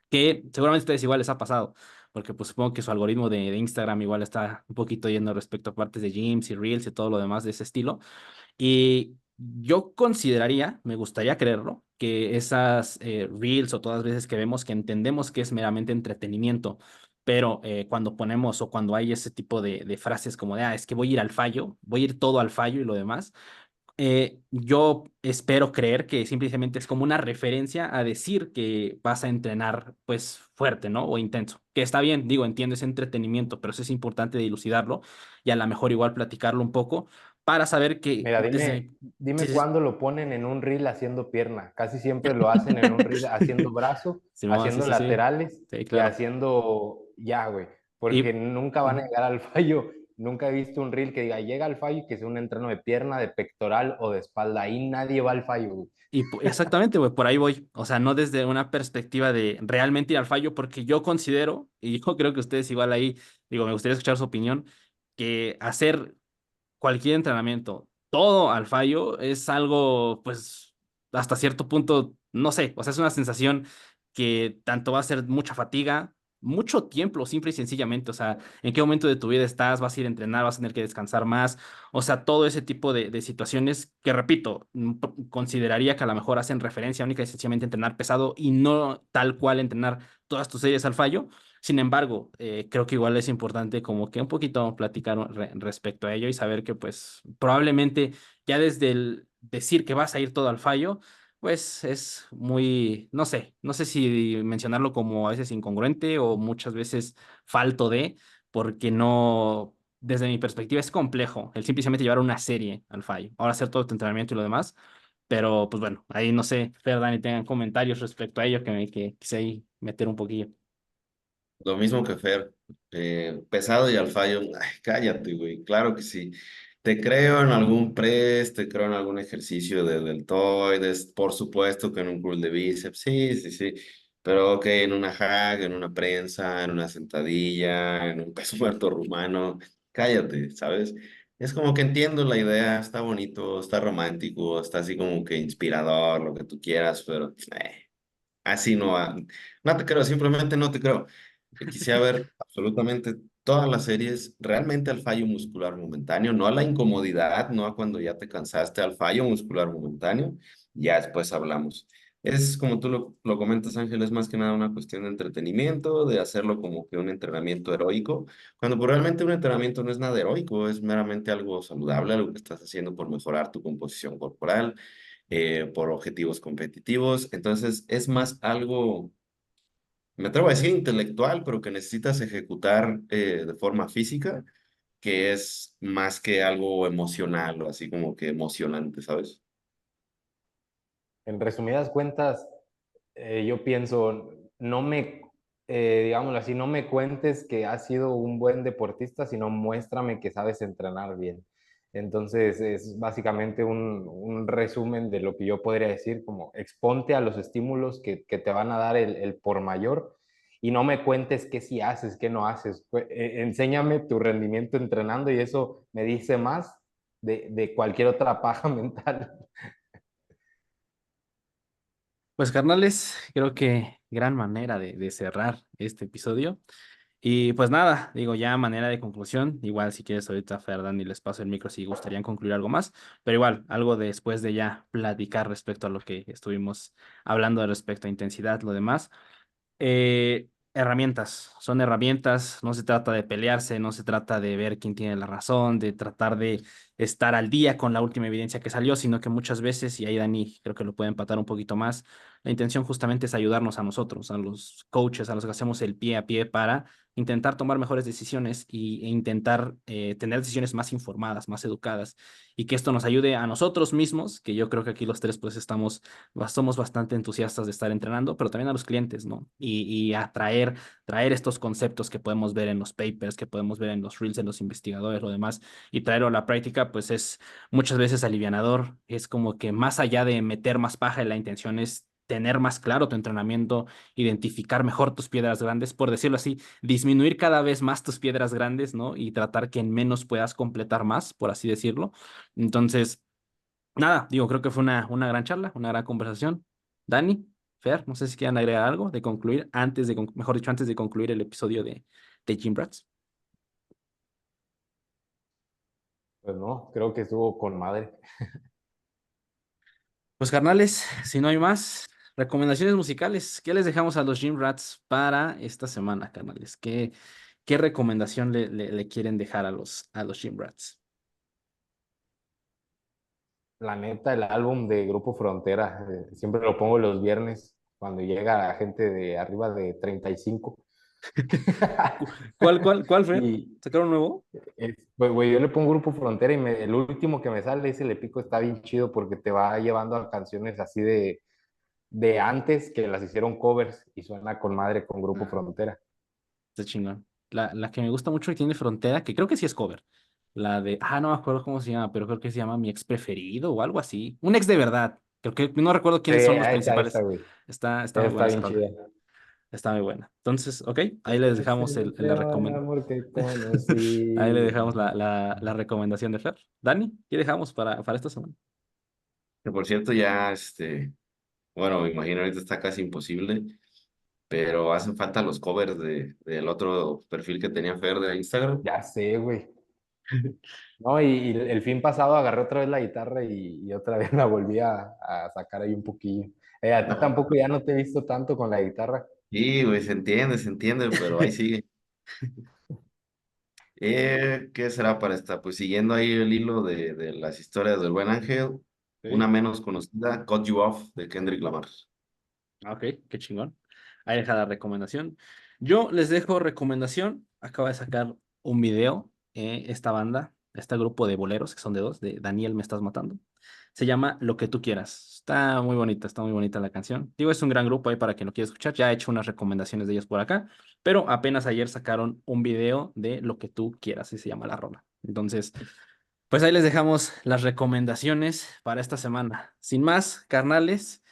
que seguramente a ustedes igual les ha pasado, porque pues supongo que su algoritmo de Instagram igual está un poquito yendo respecto a partes de gyms y reels y todo lo demás de ese estilo. Y yo consideraría, me gustaría creerlo, que esas reels o todas las veces que vemos que entendemos que es meramente entretenimiento, pero cuando ponemos o cuando hay ese tipo de frases como de, es que voy a ir al fallo, voy a ir todo al fallo y lo demás, yo espero creer que simplemente es como una referencia a decir que vas a entrenar pues fuerte, ¿no? O intenso. Que está bien, digo, entiendo ese entretenimiento, pero eso es importante dilucidarlo y a lo mejor igual platicarlo un poco para saber que Mira, desde... dime Sí, sí, cuándo lo ponen en un reel haciendo pierna. Casi siempre lo hacen en un reel haciendo brazo, Simón, sí, haciendo sí, sí, laterales sí, y claro. haciendo ya, güey. Porque Y, nunca van a ujú. llegar al fallo. Nunca he visto un reel que diga llega al fallo y que sea un entreno de pierna, de pectoral o de espalda. Ahí nadie va al fallo, güey. Exactamente, güey, por ahí voy. O sea, no desde una perspectiva de realmente ir al fallo, porque yo considero, y yo creo que ustedes igual ahí, digo, me gustaría escuchar su opinión, que hacer cualquier entrenamiento, todo al fallo, es algo, pues, hasta cierto punto, no sé, o sea, es una sensación que tanto va a ser mucha fatiga, mucho tiempo, simple y sencillamente, o sea, en qué momento de tu vida estás, vas a ir a entrenar, vas a tener que descansar más, o sea, todo ese tipo de situaciones que, repito, consideraría que a lo mejor hacen referencia única y sencillamente a entrenar pesado y no tal cual entrenar todas tus series al fallo. Sin embargo, creo que igual es importante como que un poquito platicar respecto a ello y saber que pues probablemente ya desde el decir que vas a ir todo al fallo, pues es muy, no sé si mencionarlo como a veces incongruente o muchas veces falto de, porque no, desde mi perspectiva es complejo el simplemente llevar una serie al fallo, ahora hacer todo tu entrenamiento y lo demás. Pero pues bueno, ahí no sé, Fer, Dani, tengan comentarios respecto a ello que quise ahí meter un poquillo. Lo mismo que Fer, pesado y al fallo, ay, cállate, güey, claro que sí. Te creo en algún press, te creo en algún ejercicio de deltoides, por supuesto que en un curl de bíceps, sí, sí, sí, pero ok, en una hack, en una prensa, en una sentadilla, en un peso muerto rumano, cállate, ¿sabes? Es como que entiendo la idea, está bonito, está romántico, está así como que inspirador, lo que tú quieras, pero así no va. No te creo, simplemente no te creo. Quisiera ver absolutamente todas las series realmente al fallo muscular momentáneo, no a la incomodidad, no a cuando ya te cansaste, al fallo muscular momentáneo. Ya después hablamos. Es como tú lo comentas, Ángel, es más que nada una cuestión de entretenimiento, de hacerlo como que un entrenamiento heroico, cuando pues, realmente un entrenamiento no es nada heroico, es meramente algo saludable, algo que estás haciendo por mejorar tu composición corporal, por objetivos competitivos. Entonces, es más algo, me atrevo a decir intelectual, pero que necesitas ejecutar de forma física, que es más que algo emocional o así como que emocionante, ¿sabes? En resumidas cuentas, yo pienso, digámoslo así, no me cuentes que has sido un buen deportista, sino muéstrame que sabes entrenar bien. Entonces, es básicamente un resumen de lo que yo podría decir, como exponte a los estímulos que te van a dar el por mayor y no me cuentes qué sí haces, qué no haces. Enséñame tu rendimiento entrenando y eso me dice más de cualquier otra paja mental. Pues carnales, creo que gran manera de cerrar este episodio. Y pues nada, digo ya a manera de conclusión, igual si quieres ahorita Fernando y les paso el micro si gustarían concluir algo más, pero igual algo después de ya platicar respecto a lo que estuvimos hablando respecto a intensidad, lo demás. Herramientas, son herramientas, no se trata de pelearse, no se trata de ver quién tiene la razón, de tratar de estar al día con la última evidencia que salió, sino que muchas veces, y ahí Dani creo que lo puede empatar un poquito más, la intención justamente es ayudarnos a nosotros, a los coaches, a los que hacemos el pie a pie para intentar tomar mejores decisiones e intentar tener decisiones más informadas, más educadas, y que esto nos ayude a nosotros mismos, que yo creo que aquí los tres pues somos bastante entusiastas de estar entrenando, pero también a los clientes, ¿no? Y traer estos conceptos que podemos ver en los papers, que podemos ver en los reels de los investigadores, lo demás, y traerlo a la práctica, pues es muchas veces alivianador, es como que más allá de meter más paja, la intención es tener más claro tu entrenamiento, identificar mejor tus piedras grandes, por decirlo así, disminuir cada vez más tus piedras grandes, ¿no? Y tratar que en menos puedas completar más, por así decirlo. Entonces, nada, digo, creo que fue una gran charla, una gran conversación. Dani, Fer, no sé si quieran agregar algo de concluir mejor dicho, antes de concluir el episodio de Gym Rats. Pues no, creo que estuvo con madre. Pues carnales, si no hay más, Recomendaciones musicales. ¿Qué les dejamos a los Gym Rats para esta semana, canales? ¿Qué recomendación le quieren dejar a los Gym Rats? La neta, el álbum de Grupo Frontera, siempre lo pongo los viernes cuando llega gente de arriba de 35. ¿Cuál, Fer? Y ¿Sacaron nuevo? güey, yo le pongo Grupo Frontera y el último que me sale, ese Le Pico, está bien chido porque te va llevando a canciones así de antes que las hicieron covers y suena con madre con Grupo Ah, Frontera. está chingón. La que me gusta mucho y tiene frontera, que creo que sí es cover. La de, no me acuerdo cómo se llama, pero creo que se llama Mi Ex Preferido o algo así. Un ex de verdad. Creo que no recuerdo Sí, quiénes son los ahí está, principales. güey. Está Esa muy está buena esa bien rola. chida. Está muy buena. Entonces, ok, ahí les Es dejamos el la peor recomendación. amor que Ahí le conocí. dejamos la recomendación de Fer. Dani, ¿qué dejamos para esta semana? Que por cierto, ya, bueno, me imagino ahorita está casi imposible, pero hacen falta los covers del otro perfil que tenía Fer de Instagram. Ya sé, güey. No, y el fin pasado agarré otra vez la guitarra y otra vez la volví a sacar ahí un poquillo. A ti No, tampoco ya no te he visto tanto con la guitarra. sí, güey, se entiende, pero ahí sigue. ¿Qué será para esta? Pues siguiendo ahí el hilo de las historias del buen Ángel, una Sí. menos conocida, Cut You Off, de Kendrick Lamar. Ok, qué chingón. Ahí deja la recomendación. Yo les dejo recomendación. Acaba de sacar un video, esta banda, este grupo de boleros, que son de dos, de Daniel Me Estás Matando. Se llama Lo que tú quieras. Está muy bonita la canción. Digo, es un gran grupo ahí para quien lo quiera escuchar. Ya he hecho unas recomendaciones de ellos por acá, pero apenas ayer sacaron un video de Lo que tú quieras, así se llama la rola. Entonces, pues ahí les dejamos las recomendaciones para esta semana. Sin más, carnales,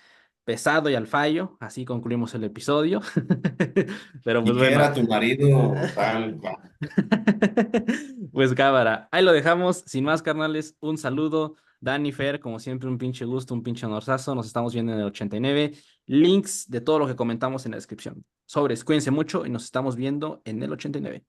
pesado y al fallo, así concluimos el episodio. Pero pues bueno. Dijera tu marido, tal cual. Pues cámara, ahí lo dejamos. Sin más, carnales, un saludo. Dani, Fer, como siempre, un pinche gusto, un pinche honorazo. Nos estamos viendo en el 89. Links de todo lo que comentamos en la descripción. Sobres, cuídense mucho y nos estamos viendo en el 89.